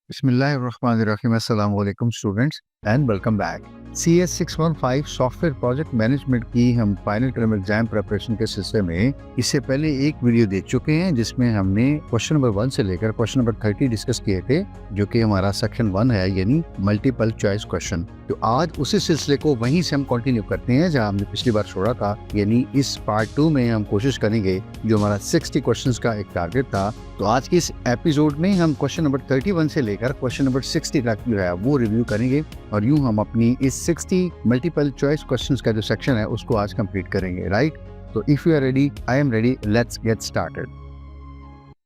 बिस्मिल्लाहिर्रहमानिर्रहीम अस्सलाम वालेकुम students and welcome back. CS615 software project management की हम फाइनल टर्म एग्जाम प्रिपरेशन के सिलसिले में इससे पहले एक वीडियो देख चुके हैं जिसमें हमने क्वेश्चन नंबर 1 से लेकर क्वेश्चन नंबर 30 डिस्कस किए थे, जो कि हमारा सेक्शन 1 है, यानी मल्टीपल चॉइस क्वेश्चन। तो आज उसी सिलसिले को वहीं से हम कंटिन्यू करते हैं जहां हमने पिछली बार छोड़ा था, यानी इस पार्ट 2 में हम कोशिश करेंगे जो हमारा 60 क्वेश्चंस का एक टारगेट था। तो आज के इस एपिसोड में हम क्वेश्चन नंबर 31 से लेकर क्वेश्चन नंबर 60 तक जो है वो रिव्यू करेंगे और यूं हम अपनी इस 60 मल्टीपल चॉइस क्वेश्चंस का जो सेक्शन है उसको आज कंप्लीट करेंगे, राइट? तो if you are ready, I am ready, let's get started.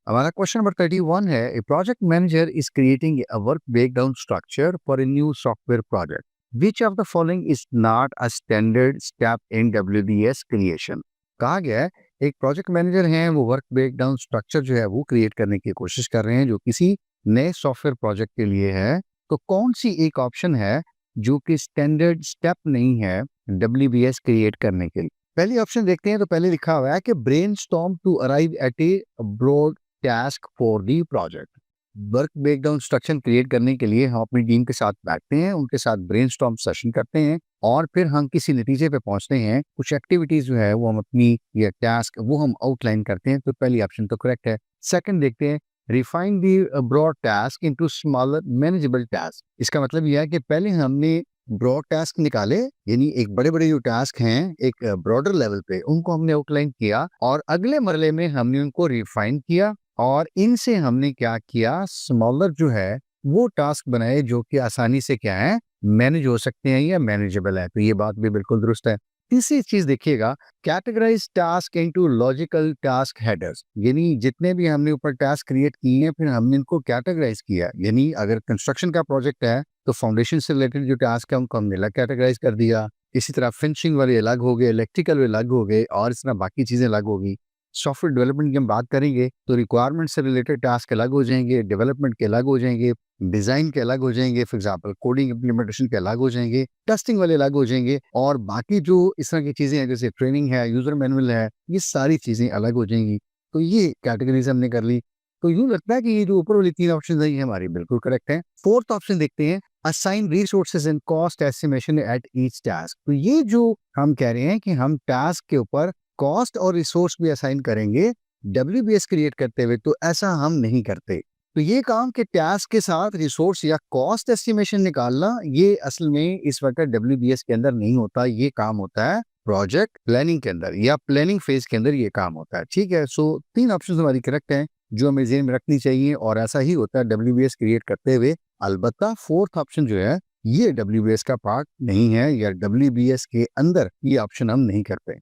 हमारा क्वेश्चन नंबर 31 है, a project manager is creating a work breakdown structure for a new software project. Which of the following is not a standard step in WBS creation? कहा गया है एक project manager हैं, वो work breakdown structure जो है वो create करने की कोशिश कर रहे हैं जो किसी नए सॉफ्टवेयर प्रोजेक्ट के लिए है। तो कौन सी एक ऑप्शन है जो कि स्टैंडर्ड स्टेप नहीं है WBS क्रिएट करने के लिए? पहली ऑप्शन देखते हैं। तो पहले लिखा हुआ है कि brainstorm to arrive at a broad task for the project. Work breakdown structure create करने के लिए हम अपनी टीम के साथ बैठते हैं, उनके साथ ब्रेनस्टॉर्म सेशन करते हैं और फिर हम किसी नतीजे पे पहुंचते हैं। कुछ एक्टिविटीज जो है वो हम अपनी ये टास्क वो हम आउटलाइन करते हैं। तो पहली ऑप्शन तो करेक्ट है। सेकंड देखते हैं, refine the broad task into smaller manageable task. इसका मतलब यह है कि पहले हमने ब्रॉड टास्क निकाले, यानी एक बड़े बड़े जो टास्क हैं एक ब्रॉडर लेवल पे उनको हमने आउटलाइन किया और अगले मरले में हमने उनको रिफाइन किया और इनसे हमने क्या किया, स्मॉलर जो है वो टास्क बनाए जो कि आसानी से क्या है मैनेज हो सकते हैं या मैनेजेबल है। तो ये बात भी बिल्कुल दुरुस्त है। तीसरी चीज देखिएगा, categorise task into logical task headers, यानी जितने भी हमने ऊपर टास्क क्रिएट किए हैं फिर हमने इनको कैटेगराइज किया। यानी अगर कंस्ट्रक्शन का प्रोजेक्ट है तो फाउंडेशन से रिलेटेड जो टास्क है उनको हमने अलग कैटेगराइज कर दिया। इसी तरह फिनिशिंग वाले अलग हो गए, इलेक्ट्रिकल अलग हो गए और इस तरह बाकी चीजें अलग होगी। सॉफ्टवेयर डेवलपमेंट की हम बात करेंगे तो रिक्वायरमेंट से रिलेटेड टास्क अलग हो जाएंगे, डेवलपमेंट के अलग हो जाएंगे, डिजाइन के अलग हो जाएंगे, फॉर एग्जांपल कोडिंग इम्प्लीमेंटेशन के अलग हो जाएंगे, टेस्टिंग वाले अलग हो जाएंगे और बाकी जो इस तरह की चीजें हैं जैसे ट्रेनिंग है, यूजर मैनुअल है, ये सारी चीजें अलग हो जाएंगी। तो ये कैटेगरीज हमने कर ली। तो यूं लगता है कि ये जो ऊपर वाली 3 ऑप्शन है ये हमारी बिल्कुल करेक्ट है। फोर्थ ऑप्शन देखते हैं, assign resources and cost estimation at each task. तो ये जो हम कह रहे हैं कि हम टास्क के ऊपर कॉस्ट और रिसोर्स भी असाइन करेंगे WBS क्रिएट करते हुए, तो ऐसा हम नहीं करते। तो ये काम के टास्क के साथ रिसोर्स या कॉस्ट एस्टिमेशन निकालना ये असल में इस वक्त WBS के अंदर नहीं होता। ये काम होता है प्रोजेक्ट प्लानिंग के अंदर या प्लानिंग फेज के अंदर ये काम होता है, ठीक है। सो 3 ऑप्शन हमारी करेक्ट हैं जो हमें जेहन में रखनी चाहिए और ऐसा ही होता है WBS क्रिएट करते हुए। अलबत्ता फोर्थ ऑप्शन जो है ये WBS का पार्ट नहीं है या WBS के अंदर ये ऑप्शन हम नहीं करते।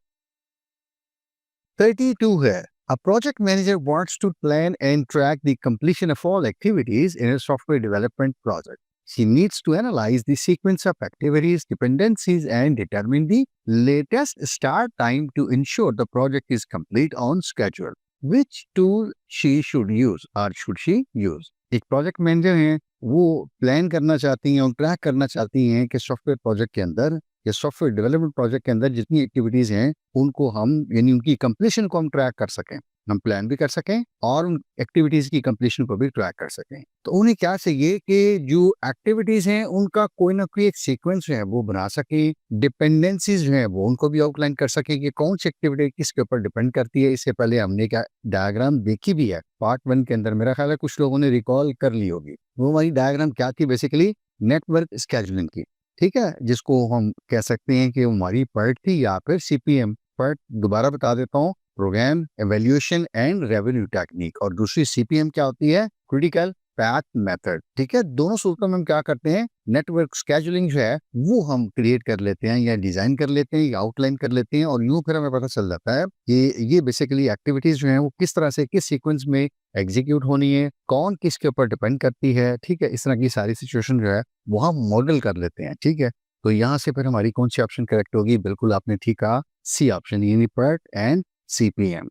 32 है, a project manager wants to plan and track the completion of all activities in a software development project. She needs to analyze the sequence of activities, dependencies, and determine the latest start time to ensure the project is complete on schedule. Which tool she should use or should she use? एक project manager हैं, वो plan करना चाहती हैं और track करना चाहती हैं कि सॉफ्टवेयर प्रोजेक्ट के अंदर या सॉफ्टवेयर डेवलपमेंट प्रोजेक्ट के अंदर जितनी एक्टिविटीज हैं उनको हम यानी उनकी कंप्लीशन को हम ट्रैक कर सकें, हम प्लान भी कर सकें और उन एक्टिविटीज की कंप्लीशन को भी ट्रैक कर सकें। तो उन्हें क्या चाहिए कि जो एक्टिविटीज हैं उनका कोई ना कोई एक सीक्वेंस जो है वो बना सके, डिपेंडेंसीज जो है वो उनको भी आउटलाइन कर सके कि कौन सी एक्टिविटी किसके ऊपर डिपेंड करती है। इससे पहले हमने क्या डायग्राम देखी भी है पार्ट 1 के अंदर, मेरा ख्याल है कुछ लोगों ने रिकॉल कर ली होगी। वो हमारी डायग्राम क्या थी, बेसिकली नेटवर्क स्केजुलिंग की, ठीक है, जिसको हम कह सकते हैं कि हमारी पर्ट थी या फिर CPM पर्ट। दोबारा बता देता हूँ, program evaluation and revenue technique, और दूसरी CPM क्या होती है, क्रिटिकल पैथ मेथड, ठीक है। दोनों सूत्रों में हम क्या करते हैं, नेटवर्क स्केजुलिंग जो है वो हम क्रिएट कर लेते हैं या डिजाइन कर लेते हैं या आउटलाइन कर लेते हैं और यूं फिर हमें पता चल जाता है कि ये बेसिकली एक्टिविटीज जो है वो किस तरह से किस सीक्वेंस में एग्जीक्यूट होनी है, कौन किसके ऊपर डिपेंड करती है, ठीक है। इस तरह की सारी सिचुएशन जो है वो हम मॉडल कर लेते हैं, ठीक है। तो यहाँ से फिर हमारी कौन सी ऑप्शन करेक्ट होगी, बिल्कुल आपने ठीक कहा, सी ऑप्शन, यानी PERT एंड CPM।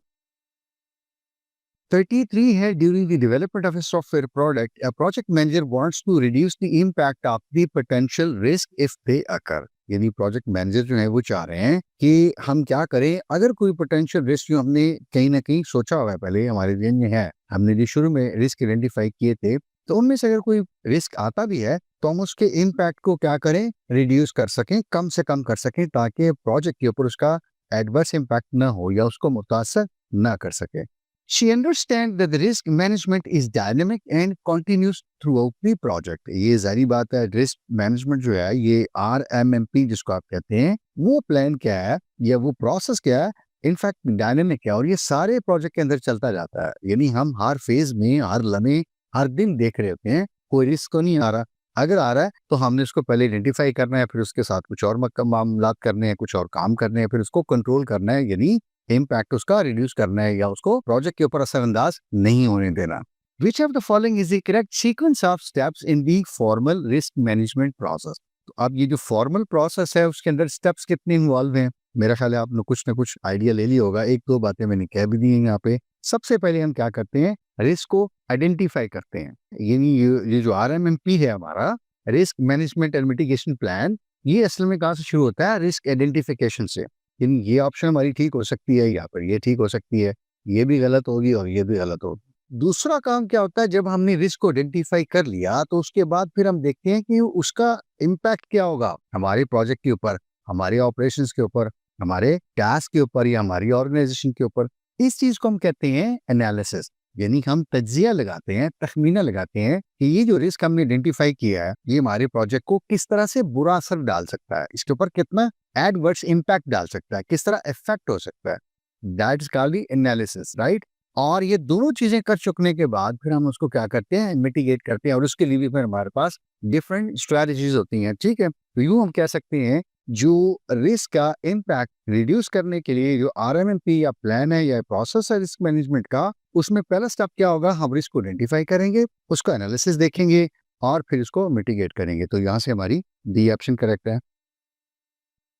33 है, during the development of a software product a project manager wants to reduce the impact of the potential risk if they occur. यानी प्रोजेक्ट मैनेजर जो है वो चाह रहे हैं कि हम क्या करें अगर कोई पोटेंशियल रिस्क जो हमने कहीं ना कहीं सोचा हुआ है, पहले हमारे जहन में है, हमने जो शुरू में रिस्क आइडेंटिफाई किए थे तो उनमें से अगर कोई रिस्क आता भी है तो हम उसके इम्पैक्ट को क्या करें, रिड्यूस कर सकें, कम से कम कर सकें, ताकि प्रोजेक्ट के ऊपर उसका एडवर्स इम्पैक्ट ना हो या उसको मुतासर ना कर सके। She understands that the risk management is dynamic and continues throughout the project. ये जारी बात है, रिस्क मैनेजमेंट जो है ये RMMP जिसको आप कहते हैं, वो प्लान क्या है या वो प्रोसेस क्या है, इनफैक्ट डायनेमिक है और ये सारे प्रोजेक्ट के अंदर चलता जाता है। यानी हम हर फेज में, हर लम्हे, हर दिन देख रहे होते हैं कोई रिस्क तो नहीं आ रहा। अगर आ रहा है तो हमने उसको पहले आइडेंटिफाई करना है, फिर उसके साथ कुछ और मामलात करने हैं, कुछ और काम करने हैं, फिर उसको कंट्रोल करना है, यानी इम्पैक्ट उसका रिड्यूस करना है या उसको प्रोजेक्ट के ऊपर असरअंदाज नहीं होने देना। Which of the following is the correct sequence of steps in the formal risk management process? तो अब ये जो फॉर्मल प्रोसेस है उसके अंदर स्टेप्स कितने इन्वॉल्व हैं, मेरा ख्याल है आपने कुछ ना कुछ आइडिया ले लिया होगा। एक दो बातें मैंने कह भी दी हैं यहाँ पे। सबसे पहले हम क्या करते हैं, रिस्क को आइडेंटिफाई करते हैं। यानी ये जो RMMP है हमारा, risk management and mitigation plan, ये असल में कहाँ से शुरू होता है, रिस्क आइडेंटिफिकेशन से। यानी ये ऑप्शन हमारी ठीक हो सकती है या फिर ये ठीक हो सकती है, ये भी गलत होगी और ये भी गलत होगी। दूसरा काम क्या होता है, जब हमने रिस्क को आइडेंटिफाई कर लिया तो उसके बाद फिर हम देखते हैं कि उसका इम्पैक्ट क्या होगा हमारे प्रोजेक्ट के ऊपर, हमारे ऑपरेशंस के ऊपर, हमारे टास्क के ऊपर या हमारी ऑर्गेनाइजेशन के ऊपर। इस चीज को हम कहते हैं एनालिसिस। यानी हम तज्जिया लगाते हैं, तखमीना लगाते हैं कि ये जो रिस्क हमने आइडेंटिफाई किया है ये हमारे प्रोजेक्ट को किस तरह से बुरा असर डाल सकता है, इसके ऊपर कितना एडवर्स इम्पैक्ट डाल सकता है, किस तरह इफेक्ट हो सकता है। That is called the analysis, right. और ये दोनों चीजें कर चुकने के बाद फिर हम उसको क्या करते हैं, मिटिगेट करते हैं, और उसके लिए भी फिर हमारे पास डिफरेंट स्ट्रेटजीज होती हैं, ठीक है। तो यूं हम कह सकते हैं जो रिस्क का इम्पैक्ट रिड्यूस करने के लिए जो RMMP या प्लान है या प्रोसेस है रिस्क मैनेजमेंट का, उसमें पहला स्टेप क्या होगा, हम रिस्क को आइडेंटिफाई करेंगे, उसका एनालिसिस देखेंगे और फिर इसको मिटिगेट करेंगे। तो यहाँ से हमारी डी ऑप्शन करेक्ट है।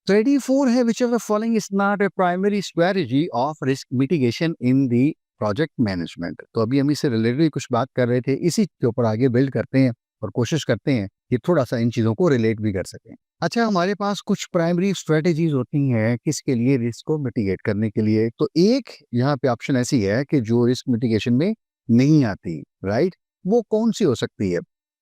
34 है, which of the following is not a primary strategy of risk mitigation in the project management? तो अभी हम इससे रिलेटेड कुछ बात कर रहे थे, इसी के ऊपर आगे बिल्ड करते हैं और कोशिश करते हैं कि थोड़ा सा इन चीजों को रिलेट भी कर सकें। अच्छा, हमारे पास कुछ प्राइमरी स्ट्रेटेजीज होती हैं किसके लिए, रिस्क को मिटिगेट करने के लिए। तो एक यहाँ पे ऑप्शन ऐसी है कि जो रिस्क मिटिगेशन में नहीं आती, राइट। वो कौन सी हो सकती है?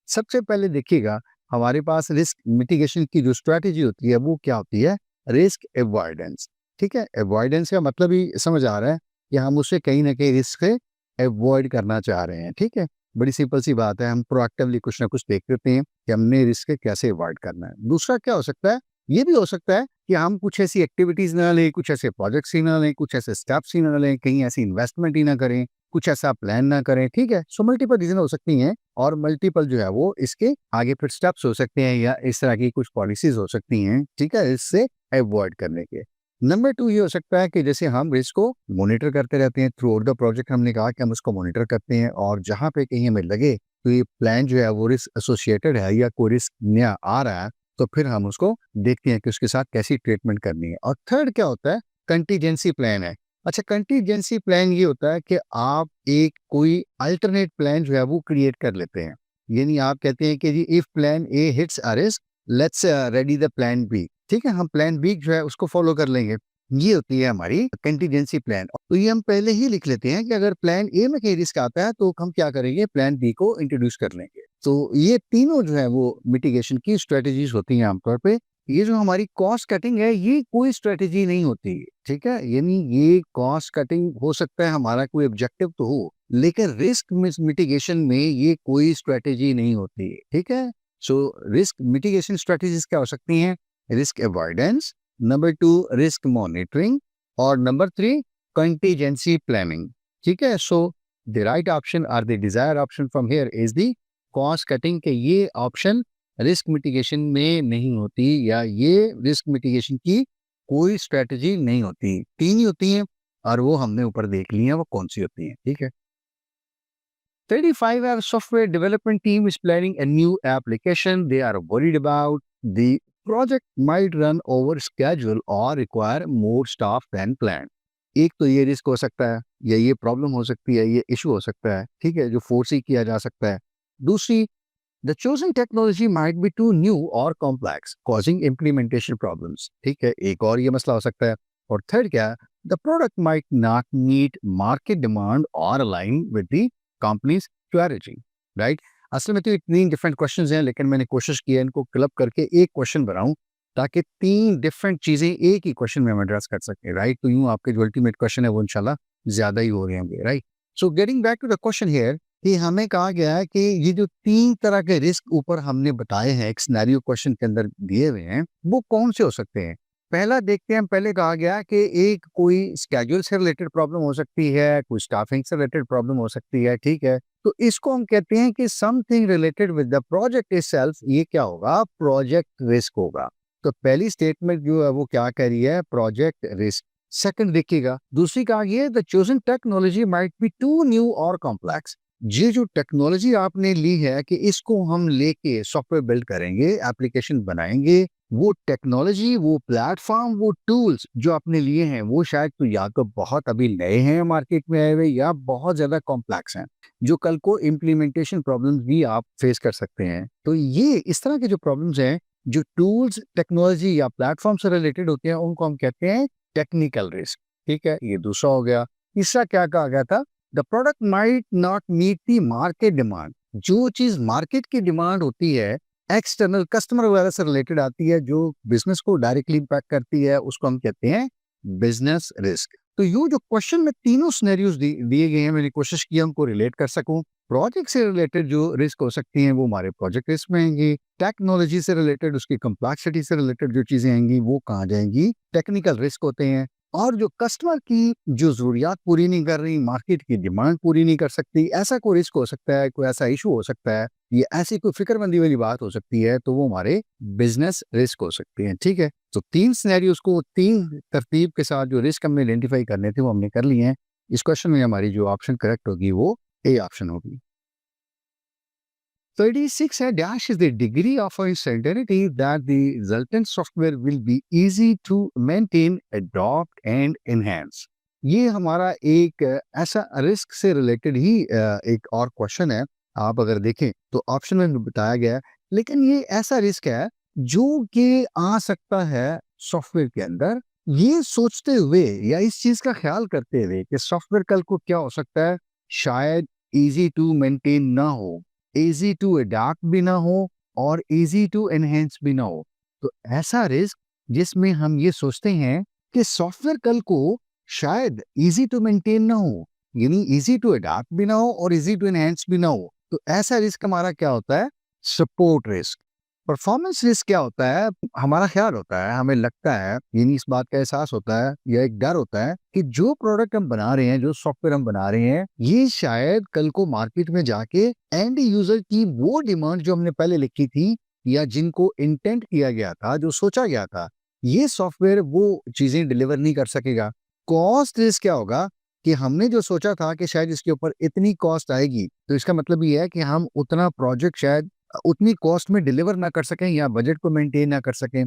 सबसे पहले देखिएगा, हमारे पास रिस्क मिटिगेशन की जो स्ट्रेटेजी होती है वो क्या होती है, रिस्क अवॉइडेंस। ठीक है, अवॉइडेंस का मतलब ही समझ आ रहा है कि हम उससे कहीं ना कहीं रिस्क से अवॉइड करना चाह रहे हैं। ठीक है, बड़ी सिंपल सी बात है, हम प्रोएक्टिवली कुछ ना कुछ देख लेते हैं कि हमने रिस्क कैसे अवॉइड करना है। दूसरा क्या हो सकता है, ये भी हो सकता है कि हम कुछ ऐसी एक्टिविटीज ना लें, कुछ ऐसे प्रोजेक्ट्स ही ना लें, कुछ ऐसे स्टेप्स ही ना लें, कहीं ऐसी इन्वेस्टमेंट ही ना करें, कुछ ऐसा प्लान ना करें। ठीक है, सो मल्टीपल रीजन हो सकती हैं और मल्टीपल जो है वो इसके आगे फिर स्टेप्स हो सकते हैं या इस तरह की कुछ पॉलिसीज हो सकती हैं, ठीक है, इससे अवॉइड करने के। नंबर 2 ये हो सकता है कि जैसे हम रिस्क को मॉनिटर करते रहते हैं थ्रू आउट द प्रोजेक्ट, हमने कहा कि हम उसको मॉनिटर करते हैं और जहां पे कहीं हमें लगे तो ये प्लान जो है वो रिस्क एसोसिएटेड है या कोई रिस्क नया आ रहा है, तो फिर हम उसको देखते हैं कि उसके साथ कैसी ट्रीटमेंट करनी है। और थर्ड क्या होता है, कंटीजेंसी प्लान है। अच्छा, कंटीजेंसी प्लान ये होता है कि आप एक कोई अल्टरनेट प्लान जो है वो क्रिएट कर लेते हैं। यानी आप कहते हैं कि जी if plan A hits a risk, let's ready the plan B. ठीक है, हम प्लान बी जो है उसको फॉलो कर लेंगे। ये होती है हमारी कंटीजेंसी प्लान। तो ये हम पहले ही लिख लेते हैं कि अगर प्लान ए में कहीं रिस्क आता है तो हम क्या करेंगे, प्लान बी को इंट्रोड्यूस कर लेंगे। तो ये तीनों जो है वो मिटिगेशन की स्ट्रेटेजीज होती हैं आमतौर पे। ये जो हमारी कॉस्ट कटिंग है ये कोई स्ट्रेटेजी नहीं होती, ठीक है। यानी ये कॉस्ट कटिंग हो सकता है हमारा कोई ऑब्जेक्टिव तो हो, लेकिन रिस्क मिटिगेशन में ये कोई स्ट्रेटेजी नहीं होती, ठीक है। सो रिस्क मिटिगेशन स्ट्रेटेजीज क्या हो सकती हैं, risk avoidance, number 2 risk monitoring और नंबर 3 कंटीजेंसी प्लानिंग। ठीक है, सो द राइट ऑप्शन और the desire option from here is the cost cutting के ये ऑप्शन रिस्क मिटिगेशन में नहीं होती या ये रिस्क मिटिगेशन की कोई स्ट्रेटजी नहीं होती। तीन ही होती हैं और वो हमने ऊपर देख ली हैं वो कौन सी होती हैं। ठीक है, 35 our software development team is planning a new application. They are worried about the project might run over schedule or require more staff than planned. एक तो ये रिस्क हो सकता है या ये प्रॉब्लम हो सकती है, ये इशू हो सकता है, ठीक है, जो फोर्सी किया जा सकता है। दूसरी, the chosen technology might be too new or complex, causing implementation problems. ठीक है, एक और ये मसला हो सकता है। और थर्ड क्या है, the product might not meet market demand or align with the company's strategy, right? असल में तो ये 3 डिफरेंट क्वेश्चंस हैं, लेकिन मैंने कोशिश की है इनको क्लब करके एक क्वेश्चन बनाऊं ताकि 3 डिफरेंट चीजें एक ही क्वेश्चन में हम एड्रेस कर सकें, राइट? तो यूं आपके जो अल्टीमेट क्वेश्चन है वो इंशाल्लाह ज्यादा ही हो रहे होंगे, right? So getting back to the question here कि हमें कहा गया है कि ये जो 3 तरह के रिस्क ऊपर हमने बताए हैं एक सिनेरियो क्वेश्चन के अंदर दिए हुए हैं, वो कौन से हो सकते हैं? पहला देखते हैं, पहले कहा गया कि एक कोई स्केड्यूल से रिलेटेड प्रॉब्लम हो सकती है, कोई स्टाफिंग से रिलेटेड प्रॉब्लम हो सकती है, ठीक है? तो इसको हम कहते हैं कि something related with the project itself, ये क्या होगा? प्रोजेक्ट रिस्क होगा। तो पहली स्टेटमेंट जो है वो क्या कह रही है? Project risk. सेकंड देखिएगा, दूसरी कहा गया है the chosen technology might be too new और कॉम्प्लेक्स। ये जो टेक्नोलॉजी आपने ली है कि इसको हम लेके सॉफ्टवेयर बिल्ड करेंगे, एप्लीकेशन बनाएंगे, वो टेक्नोलॉजी, वो प्लेटफॉर्म, वो टूल्स जो आपने लिए हैं वो शायद तो या तो बहुत अभी नए हैं मार्केट में आए हुए, या बहुत ज्यादा कॉम्प्लेक्स हैं, जो कल को इम्प्लीमेंटेशन प्रॉब्लम्स भी आप फेस कर सकते हैं। तो ये इस तरह के जो प्रॉब्लम्स हैं, जो टूल्स, टेक्नोलॉजी या प्लेटफॉर्म से रिलेटेड होते हैं, उनको हम कहते हैं टेक्निकल रिस्क, ठीक है? ये दूसरा हो गया। तीसरा क्या कहा गया था? The product might not meet the market demand. जो चीज मार्केट की डिमांड होती है, एक्सटर्नल कस्टमर वगैरह से रिलेटेड आती है, जो बिजनेस को डायरेक्टली इम्पैक्ट करती है, उसको हम कहते हैं बिजनेस रिस्क। तो ये जो क्वेश्चन में तीनों सिनेरियोज दिए गए हैं, मैंने कोशिश की उनको रिलेट कर सकूं। प्रोजेक्ट से रिलेटेड जो रिस्क हो सकती हैं वो हमारे प्रोजेक्ट रिस्क में आएंगी। टेक्नोलॉजी से रिलेटेड, उसकी कम्प्लेक्सिटी से रिलेटेड जो चीजें आएंगी वो कहाँ जाएंगी? टेक्निकल रिस्क होते हैं। और जो कस्टमर की जो जरूरियात पूरी नहीं कर रही, मार्केट की डिमांड पूरी नहीं कर सकती, ऐसा कोई रिस्क हो सकता है, कोई ऐसा इशू हो सकता है, ये ऐसी कोई फिक्रमंदी वाली बात हो सकती है, तो वो हमारे बिजनेस रिस्क हो सकती है, ठीक है? तो 3 सिनेरियोस को 3 तरतीब के साथ जो रिस्क हमने आइडेंटिफाई करने थे वो हमने कर लिए हैं। इस क्वेश्चन में हमारी जो ऑप्शन करेक्ट होगी वो ए ऑप्शन होगी। 36 है, dash is the degree of uncertainty that the resultant software will be easy to maintain, adopt and enhance। ये हमारा एक ऐसा रिस्क से रिलेटेड ही एक और क्वेश्चन है। आप अगर देखें तो ऑप्शन में बताया गया है, लेकिन ये ऐसा रिस्क है जो कि आ सकता है सॉफ्टवेयर के अंदर, ये सोचते हुए या इस चीज का ख्याल करते हुए कि सॉफ्टवेयर कल को क्या हो सकता है, शायद इजी टू मेंटेन ना हो, इजी टू अडॉप्ट भी ना हो और इजी टू एनहेंस भी ना हो। तो ऐसा रिस्क जिसमें हम ये सोचते हैं कि सॉफ्टवेयर कल को शायद इजी टू मेंटेन ना हो, यानी इजी टू अडॉप्ट भी ना हो और इजी टू एनहेंस भी ना हो, तो ऐसा रिस्क हमारा क्या होता है? Support risk. परफॉर्मेंस रिस्क क्या होता है? हमारा ख्याल होता है, हमें लगता है, यानी इस बात का एहसास होता है या एक डर होता है कि जो प्रोडक्ट हम बना रहे हैं, जो सॉफ्टवेयर हम बना रहे हैं, ये शायद कल को मार्केट में जाके एंड यूजर की वो डिमांड जो हमने पहले लिखी थी या जिनको इंटेंट किया गया था, जो सोचा गया था, ये सॉफ्टवेयर वो चीजें डिलीवर नहीं कर सकेगा। कॉस्ट रिस्क क्या होगा कि हमने जो सोचा था कि शायद इसके ऊपर इतनी कॉस्ट आएगी, तो इसका मतलब ये है कि हम उतना प्रोजेक्ट शायद उतनी कॉस्ट में डिलीवर ना कर सकें या बजट को मेंटेन ना कर सकें।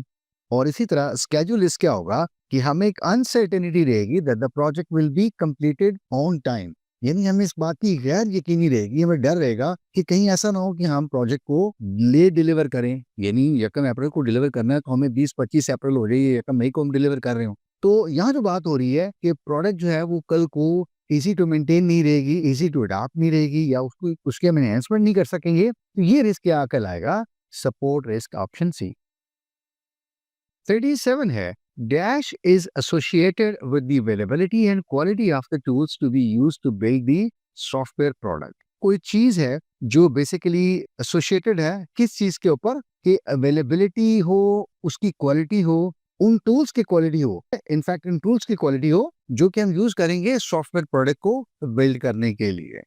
और इसी तरह स्केड्यूल रिस्क क्या होगा कि हमें एक अनसर्टेनिटी रहेगी that the project will be completed on time, यानी हमें इस बात की गैर यकीनी रहेगी, हमें डर रहेगा कि कहीं ऐसा ना हो कि हम प्रोजेक्ट को ले डिलीवर करें, यानी 1 अप्रैल को डिलीवर करना है तो हमें 20-25 अप्रैल हो जाए, 1 मई को हम डिलीवर कर रहे हो। तो यहाँ जो बात हो रही है कि प्रोडक्ट जो है वो कल को इजी टू मेंटेन नहीं रहेगी, इजी टू अडॉप्ट नहीं रहेगी, या उसको उसके हम एनहेंसमेंट नहीं कर सकेंगे, तो ये रिस्क क्या कहलाएगा? Support risk, option C. 37 है, dash is associated with the availability and quality of the tools to be used to build the software product. कोई चीज है जो बेसिकली एसोसिएटेड है किस चीज के ऊपर? कि अवेलेबिलिटी हो, उसकी क्वालिटी हो, उन टूल्स की क्वालिटी हो, इनफैक्ट इन टूल्स की क्वालिटी हो जो कि हम यूज करेंगे सॉफ्टवेयर प्रोडक्ट को बिल्ड करने के लिए।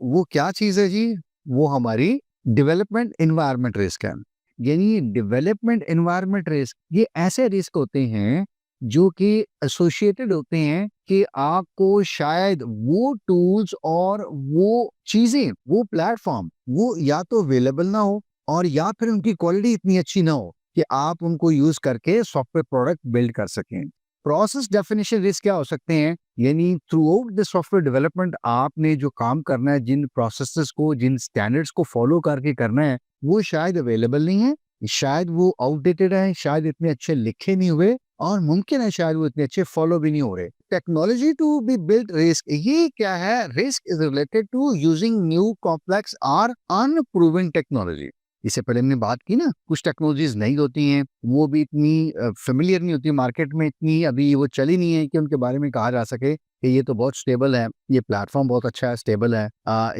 वो क्या चीज है जी? वो हमारी डेवलपमेंट एनवायरनमेंट रिस्क है। यानी डेवलपमेंट एनवायरनमेंट रिस्क, ये ऐसे रिस्क होते हैं जो कि एसोसिएटेड होते हैं कि आपको शायद वो टूल्स और वो चीजें, वो प्लेटफॉर्म, वो या तो अवेलेबल ना हो और या फिर उनकी क्वालिटी इतनी अच्छी ना हो कि आप उनको यूज करके सॉफ्टवेयर प्रोडक्ट बिल्ड कर सकें। प्रोसेस डेफिनेशन रिस्क क्या हो सकते हैं? यानी through out the software development आपने जो काम करना है, जिन प्रोसेसेस को, जिन स्टैंडर्ड्स को फॉलो करके करना है, वो शायद अवेलेबल नहीं है, शायद वो आउटडेटेड है, शायद इतने अच्छे लिखे नहीं हुए और मुमकिन है शायद वो इतने अच्छे फॉलो भी नहीं हो रहे। Technology to be build risk, ये क्या है? Risk is related to using new complex और अनप्रूवन टेक्नोलॉजी। इससे पहले हमने बात की ना, कुछ टेक्नोलॉजीज नहीं होती हैं, वो भी इतनी फेमिलियर नहीं होती, मार्केट में इतनी अभी वो चली नहीं है कि उनके बारे में कहा जा सके कि ये तो बहुत स्टेबल है, ये प्लेटफॉर्म बहुत अच्छा है, स्टेबल है।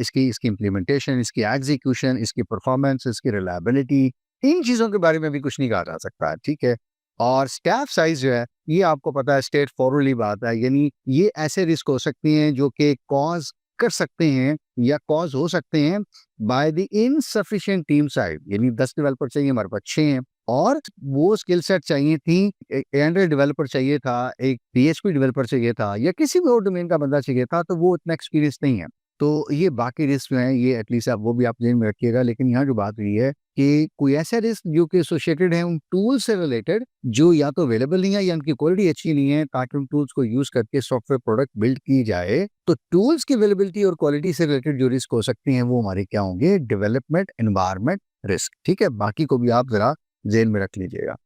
इसकी इसकी इम्प्लीमेंटेशन, इसकी एग्जीक्यूशन, इसकी परफॉर्मेंस, इसकी रिलायबिलिटी, इन चीज़ों के बारे में भी कुछ नहीं कहा जा सकता है, ठीक है। और स्टाफ साइज जो है, ये आपको पता है स्ट्रेट फॉरवर्डली बात है, यानी ये ऐसे रिस्क हो सकती हैं जो कि कॉज कर सकते हैं या कॉज हो सकते हैं by the insufficient team size. यानी 10 डेवलपर चाहिए, हमारे पास 6 हैं, और वो स्किल सेट चाहिए थी, एक एंड्रॉइड डेवलपर चाहिए था, एक पीएचपी डेवलपर चाहिए था, या किसी भी और डोमेन का बंदा चाहिए था, तो वो इतना एक्सपीरियंस नहीं है। तो ये बाकी रिस्क जो हैं, ये एटलीस्ट आप वो भी आप ध्यान में रखिएगा। लेकिन यहाँ जो बात हुई है कि कोई ऐसा रिस्क जो कि एसोसिएटेड है उन टूल से रिलेटेड, जो या तो अवेलेबल नहीं है या उनकी क्वालिटी अच्छी नहीं है, ताकि उन टूल्स को यूज करके सॉफ्टवेयर प्रोडक्ट बिल्ड की जाए। तो टूल्स की अवेलेबिलिटी और क्वालिटी से रिलेटेड जो रिस्क हो सकती हैं, वो हमारे क्या होंगे? डेवलपमेंट एनवायरमेंट रिस्क, ठीक है। बाकी को भी आप जरा जेल में रख लीजिएगा।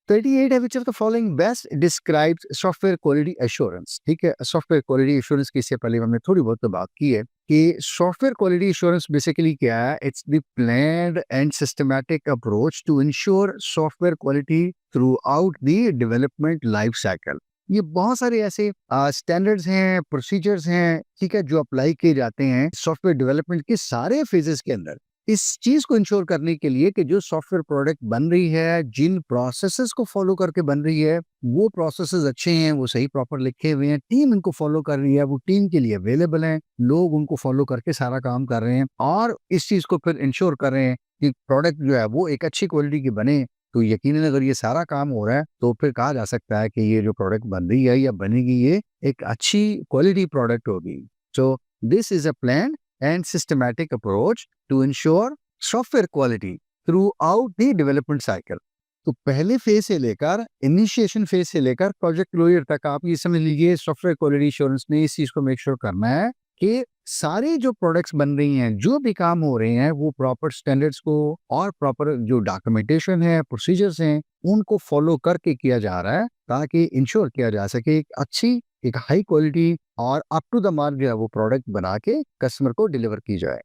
38 है, which of the following best describes software quality assurance, ठीक है। सॉफ्टवेयर क्वालिटी एश्योरेंस की इससे पहले हमने थोड़ी बहुत तो बात की है कि सॉफ्टवेयर क्वालिटी एश्योरेंस बेसिकली क्या है? It's the planned and systematic approach to ensure software quality throughout the development life cycle. ये बहुत सारे ऐसे स्टैंडर्ड्स हैं, प्रोसीजर्स हैं, ठीक है, जो अप्लाई किए जाते हैं सॉफ्टवेयर डेवलपमेंट के सारे फेजेस के अंदर, इस चीज को इंश्योर करने के लिए कि जो सॉफ्टवेयर प्रोडक्ट बन रही है, जिन प्रोसेसेस को फॉलो करके बन रही है, वो प्रोसेसेस अच्छे हैं, वो सही प्रॉपर लिखे हुए हैं, टीम इनको फॉलो कर रही है, वो टीम के लिए अवेलेबल है, लोग उनको फॉलो करके सारा काम कर रहे हैं, और इस चीज को फिर इंश्योर कर रहे हैं कि प्रोडक्ट जो है वो एक अच्छी क्वालिटी की बने। तो यकीनन अगर ये सारा काम हो रहा है, तो फिर कहा जा सकता है कि ये जो प्रोडक्ट बन रही है या बनेगी, ये एक अच्छी क्वालिटी प्रोडक्ट होगी। So this is a plan and systematic approach to ensure software quality throughout the development cycle। तो पहले फेज से लेकर, इनिशिएशन फेज से लेकर प्रोजेक्ट क्लोजर तक, आप ये समझ लीजिए सॉफ्टवेयर क्वालिटी एश्योरेंस ने इस चीज को मेक श्योर करना है कि सारे जो प्रोडक्ट्स बन रही हैं, जो भी काम हो रहे हैं, वो प्रॉपर स्टैंडर्ड्स को और प्रॉपर जो डॉक्यूमेंटेशन है, प्रोसीजर्स हैं, उनको फॉलो करके किया जा रहा है, ताकि इंश्योर किया जा सके एक अच्छी, एक हाई क्वालिटी और अप टू द मार्क जो है वो प्रोडक्ट बना के कस्टमर को डिलीवर की जाए।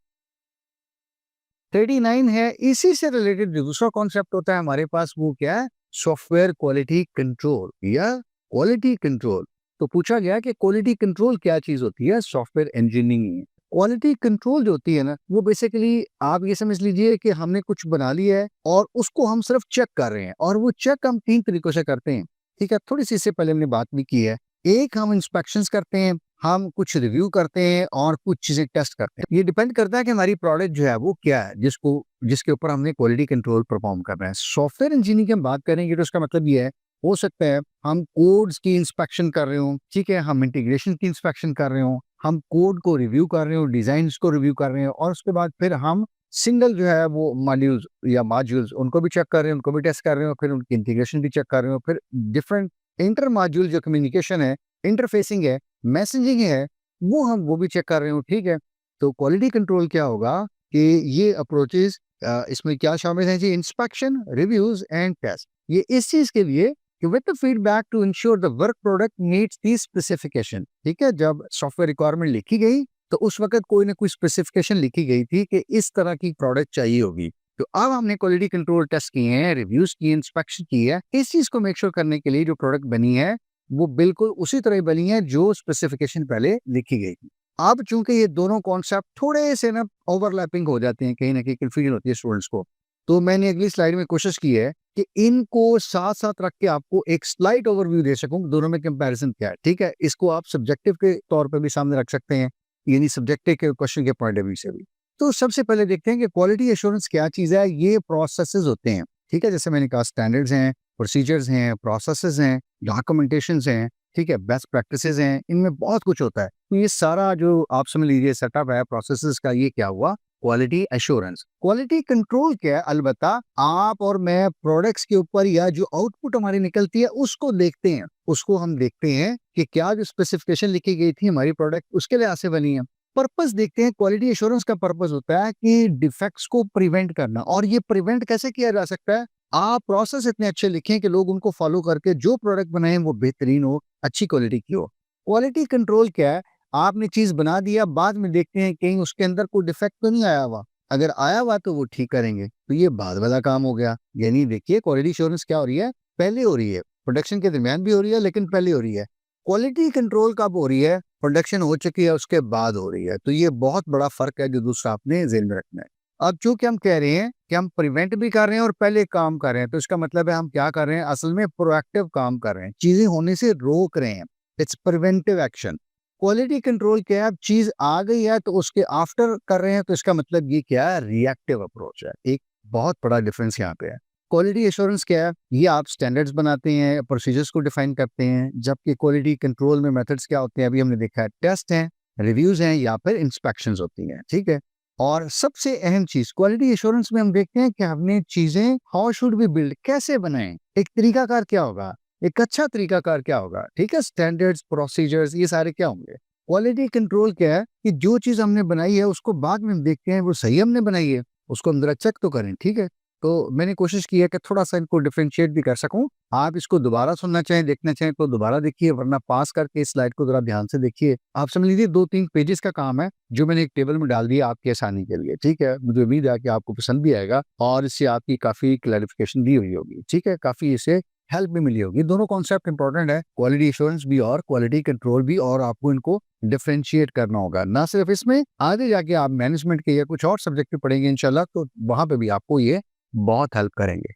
39 है, इसी से रिलेटेड जो दूसरा कॉन्सेप्ट होता है हमारे पास, वो क्या है? सॉफ्टवेयर क्वालिटी कंट्रोल या क्वालिटी कंट्रोल। तो पूछा गया कि क्वालिटी कंट्रोल क्या चीज होती है? Software engineering. क्वालिटी कंट्रोल जो होती है ना, वो बेसिकली आप ये समझ लीजिए कि हमने कुछ बना लिया है और उसको हम सिर्फ चेक कर रहे हैं, और वो चेक हम 3 तरीकों से करते हैं, ठीक है। थोड़ी सी इससे पहले हमने बात भी की है। एक, हम इंस्पेक्शंस करते हैं, हम कुछ रिव्यू करते हैं, और कुछ चीजें टेस्ट करते हैं। ये डिपेंड करता है कि हमारी प्रोडक्ट जो है वो क्या है, जिसके ऊपर हमने क्वालिटी कंट्रोल परफॉर्म करना है। सॉफ्टवेयर इंजीनियरिंग की हम बात करेंगे तो उसका मतलब ये है, हो सकता है हम कोड्स की इंस्पेक्शन कर रहे हो, ठीक है, हम इंटीग्रेशन की इंस्पेक्शन कर रहे हो, हम कोड को रिव्यू कर रहे हो, डिजाइन को रिव्यू कर रहे हो, और उसके बाद फिर हम सिंगल जो है वो मॉड्यूल्स या मॉड्यूल्स, उनको भी चेक कर रहे हो, उनको भी टेस्ट कर रहे हो, फिर उनकी इंटीग्रेशन भी चेक कर रहे हो, फिर डिफरेंट इंटर मॉड्यूल जो कम्युनिकेशन है, इंटरफेसिंग है, मैसेजिंग है, वो भी चेक कर रहे हो, ठीक है। तो क्वालिटी कंट्रोल क्या होगा कि ये अप्रोचेस, इसमें क्या शामिल है जी? Inspection, reviews and test. ये इस चीज के लिए कि with the feedback to ensure the work product meets the specification, ठीक है। जब सॉफ्टवेयर रिक्वायरमेंट लिखी गई, तो उस वक्त कोई ना कोई स्पेसिफिकेशन लिखी गई थी कि इस तरह की प्रोडक्ट चाहिए होगी। तो अब हमने क्वालिटी कंट्रोल टेस्ट किए हैं, रिव्यूज किए, इंस्पेक्शन की है, इस चीज को मेक श्योर करने के लिए जो प्रोडक्ट बनी है वो बिल्कुल उसी तरह बनी है जो स्पेसिफिकेशन पहले लिखी गई थी। अब चूंकि ये दोनों कॉन्सेप्ट थोड़े से ना ओवरलैपिंग हो जाते हैं, कहीं ना कहीं कंफ्यूजन होती है स्टूडेंट्स को, तो मैंने अगली स्लाइड में कोशिश की है कि इनको साथ साथ रख के आपको एक स्लाइड ओवरव्यू दे सकूं, दोनों में कंपैरिजन क्या है, ठीक है। इसको आप सब्जेक्टिव के तौर पे भी सामने रख सकते हैं, यानी सब्जेक्टिव के क्वेश्चन के पॉइंट ऑफ व्यू से भी। तो सबसे पहले देखते हैं कि क्वालिटी एश्योरेंस क्या चीज है। ये प्रोसेसेस होते हैं, ठीक है, जैसे मैंने कहा स्टैंडर्ड्स हैं, प्रोसीजर्स हैं, प्रोसेसेस हैं, डॉक्यूमेंटेशंस हैं, ठीक है, बेस्ट प्रैक्टिसेस हैं, इनमें बहुत कुछ होता है। तो ये सारा जो आप समझ लीजिए सेटअप है प्रोसेसेस का, ये क्या हुआ? Quality assurance. क्वालिटी कंट्रोल क्या है? अलबत्ता आप और मैं प्रोडक्ट्स के ऊपर या जो आउटपुट हमारी निकलती है उसको देखते हैं, उसको हम देखते हैं कि क्या जो स्पेसिफिकेशन लिखी गई थी हमारी प्रोडक्ट उसके लिए ऐसे बनी है। पर्पस देखते हैं। क्वालिटी एश्योरेंस का पर्पस होता है कि डिफेक्ट्स को प्रिवेंट करना, और ये प्रिवेंट कैसे किया जा सकता है? आप प्रोसेस इतने अच्छे लिखें कि लोग उनको फॉलो करके जो प्रोडक्ट बनाए वो बेहतरीन हो, अच्छी क्वालिटी की हो। क्वालिटी कंट्रोल क्या है? आपने चीज बना दिया, बाद में देखते हैं कहीं उसके अंदर कोई डिफेक्ट तो नहीं आया हुआ। अगर आया हुआ तो वो ठीक करेंगे, तो ये बाद वाला काम हो गया। यानी देखिए क्वालिटी एश्योरेंस क्या हो रही है, पहले हो रही है, प्रोडक्शन के दरमियान भी हो रही है, लेकिन पहले हो रही है। क्वालिटी कंट्रोल कब हो रही है? प्रोडक्शन हो चुकी है उसके बाद हो रही है। तो ये बहुत बड़ा फर्क है जो दूसरा आपने जेल में रखना है। अब चूंकि हम कह रहे हैं कि हम प्रिवेंट भी कर रहे हैं और पहले काम कर रहे हैं, तो इसका मतलब है हम क्या कर रहे हैं, असल में प्रोएक्टिव काम कर रहे हैं, चीजें होने से रोक रहे हैं। It's preventive action. Quality control क्या है? अब चीज आ गई है तो उसके आफ्टर कर रहे हैं, तो इसका मतलब ये क्या है, रिएक्टिव अप्रोच है। एक बहुत बड़ा डिफरेंस यहाँ पे है। क्वालिटी एश्योरेंस क्या है? ये आप स्टैंडर्ड्स बनाते हैं, प्रोसीजर्स को डिफाइन करते हैं, जबकि क्वालिटी कंट्रोल में मेथड्स क्या होते हैं, अभी हमने देखा है, टेस्ट हैं, रिव्यूज हैं या फिर इंस्पेक्शंस होती हैं। ठीक है। और सबसे अहम चीज क्वालिटी एश्योरेंस में हम देखते हैं कि हमने चीजें हाउ शुड बी बिल्ड, कैसे बनाएं, एक तरीकाकार क्या होगा, एक अच्छा तरीकाकार क्या होगा। ठीक है, स्टैंडर्ड्स, प्रोसीजर्स, ये सारे क्या होंगे। क्वालिटी कंट्रोल क्या है कि जो चीज हमने बनाई है उसको बाद में हम देखते हैं वो सही हमने बनाई है, उसको अंदर चेक तो करें। ठीक है। तो मैंने कोशिश की है कि थोड़ा सा इनको डिफरेंशिएट भी कर सकूं। आप इसको दोबारा सुनना चाहें, देखना चाहें तो दोबारा देखिए, वरना पास करके इस स्लाइड को जरा ध्यान से देखिए। आप समझ लीजिए 2-3 पेजेस का काम है जो मैंने एक टेबल में डाल दिया आपकी आसानी के लिए। ठीक है, मुझे उम्मीद है कि आपको पसंद भी आएगा और इससे आपकी काफी क्लैरिफिकेशन भी हुई होगी। ठीक है, काफी इससे हेल्प भी मिली होगी। दोनों कॉन्सेप्ट इंपॉर्टेंट है, क्वालिटी एश्योरेंस भी और क्वालिटी कंट्रोल भी, और आपको इनको डिफरेंशिएट करना होगा। ना सिर्फ इसमें, आगे जाके आप मैनेजमेंट के या कुछ और सब्जेक्ट पढ़ेंगे इंशाल्लाह, तो वहां पे भी आपको ये बहुत हेल्प करेंगे।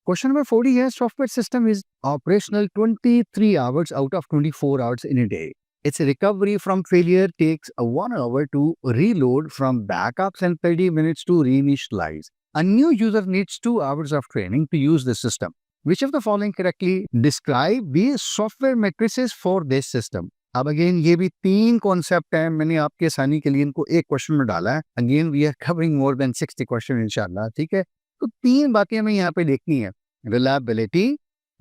क्वेश्चन नंबर 40 है, software system is operational 23 hours out of 24 hours in a day. Its recovery from failure takes 1 hour to reload from backups and 30 minutes to reinitialize. A new user needs 2 hours of training to use the system. Which of the following correctly describe the software matrices for this system? अब again ये भी 3 concept है, मैंने आपके आसानी के लिए इनको एक क्वेश्चन में डाला है। Again we are covering more than 60 question इंशाल्लाह। ठीक है, तो 3 बातें हमें यहाँ पे देखनी है, रिलायबिलिटी,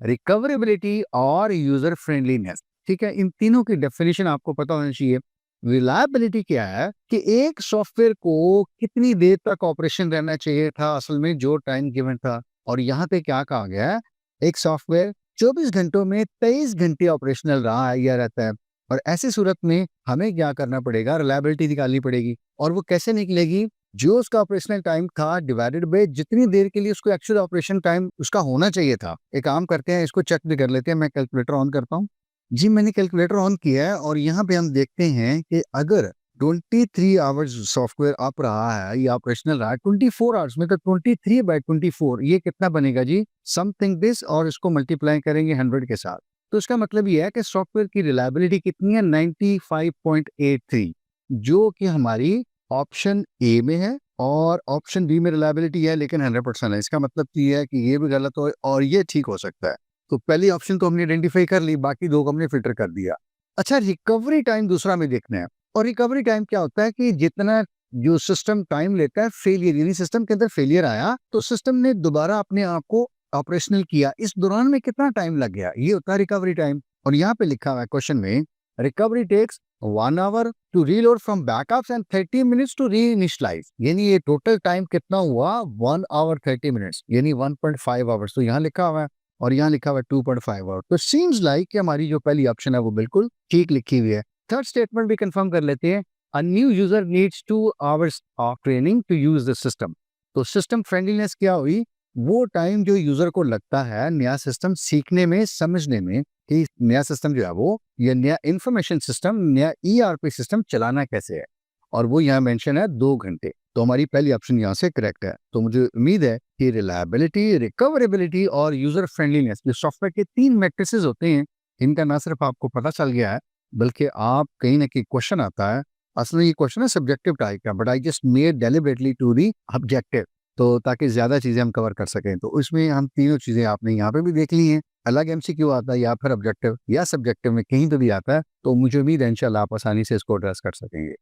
रिकवरेबिलिटी और यूजर फ्रेंडलीनेस। ठीक है, इन तीनों की डेफिनेशन आपको पता होना चाहिए। रिलायबिलिटी क्या है कि एक सॉफ्टवेयर को कितनी देर तक ऑपरेशन रहना चाहिए था, असल में जो टाइम गिवन था, और यहाँ पे क्या कहा गया है, एक सॉफ्टवेयर 24 घंटों में 23 घंटे ऑपरेशनल रहा है या रहता है। और ऐसी सूरत में हमें क्या करना पड़ेगा, रिलायबिलिटी निकालनी पड़ेगी। और वो कैसे निकलेगी, जो उसका ऑपरेशनल टाइम था डिवाइडेड बाय जितनी देर के लिए उसको एक्चुअल ऑपरेशन टाइम उसका होना चाहिए था। एक काम करते हैं, इसको चेक भी कर लेते हैं। मैं कैलकुलेटर ऑन करता हूँ जी। मैंने कैलकुलेटर ऑन किया है और यहाँ पे हम देखते हैं कि अगर 23 आवर्स सॉफ्टवेयर आप रहा है या ऑपरेशनल रहा है 24 आवर्स में, तो 23/24 ये कितना बनेगा जी, समथिंग दिस, और इसको मल्टीप्लाई करेंगे 100 के साथ। तो इसका मतलब ये है कि सॉफ्टवेयर की रिलायबिलिटी कितनी है, 95.83, जो कि हमारी ऑप्शन ए में है, और ऑप्शन बी में रिलायबिलिटी है लेकिन 100% है। इसका मतलब ये है कि ये भी गलत हो और ये ठीक हो सकता है। तो पहली ऑप्शन तो हमने आइडेंटिफाई कर ली, बाकी 2 को हमने फिल्टर कर दिया। अच्छा, रिकवरी टाइम दूसरा में देखना है। और रिकवरी टाइम क्या होता है कि जितना जो सिस्टम टाइम लेता है फेलियर, यानी सिस्टम के अंदर फेलियर आया तो सिस्टम ने दोबारा अपने आप को ऑपरेशनल किया, इस दौरान में कितना टाइम लग गया, ये होता है रिकवरी टाइम। और यहाँ पे लिखा हुआ है क्वेश्चन में, recovery takes 1 hour to reload from backups and 30 minutes to reinitialize। यानी ये टोटल टाइम कितना हुआ, 1 hour 30 minutes, यानी 1.5 आवर्स। तो यहाँ लिखा हुआ है और यहाँ लिखा हुआ है 2.5 आवर। तो सीम्स लाइक कि हमारी जो पहली ऑप्शन है वो बिल्कुल ठीक लिखी हुई है। थर्ड स्टेटमेंट भी कंफर्म कर लेते हैं, a new user needs 2 hours of training to use the system. तो सिस्टम फ्रेंडलीनेस क्या हुई, वो टाइम जो यूजर को लगता है नया सिस्टम सीखने में, समझने में कि नया सिस्टम जो है वो, या नया इंफॉर्मेशन सिस्टम, नया ईआरपी सिस्टम चलाना कैसे है, और वो यहाँ मेंशन है 2 घंटे। तो हमारी पहली ऑप्शन यहाँ से करेक्ट है। तो मुझे उम्मीद है कि रिलायबिलिटी, रिकवरेबिलिटी और यूजर फ्रेंडलीनेस, जो सॉफ्टवेयर के 3 मैट्रिसेस होते हैं, इनका ना सिर्फ आपको पता चल गया है, बल्कि आप कहीं ना कहीं क्वेश्चन आता है, असल में ये क्वेश्चन है सब्जेक्टिव टाइप का, but I just made deliberately to the objective, तो ताकि ज्यादा चीजें हम कवर कर सकें। तो उसमें हम तीनों चीजें आपने यहाँ पे भी देख ली हैं। अलग एमसीक्यू आता है या फिर ऑब्जेक्टिव या सब्जेक्टिव में कहीं तो भी आता है, तो मुझे उम्मीद है इंशाल्लाह आप आसानी से इसको एड्रेस कर सकेंगे।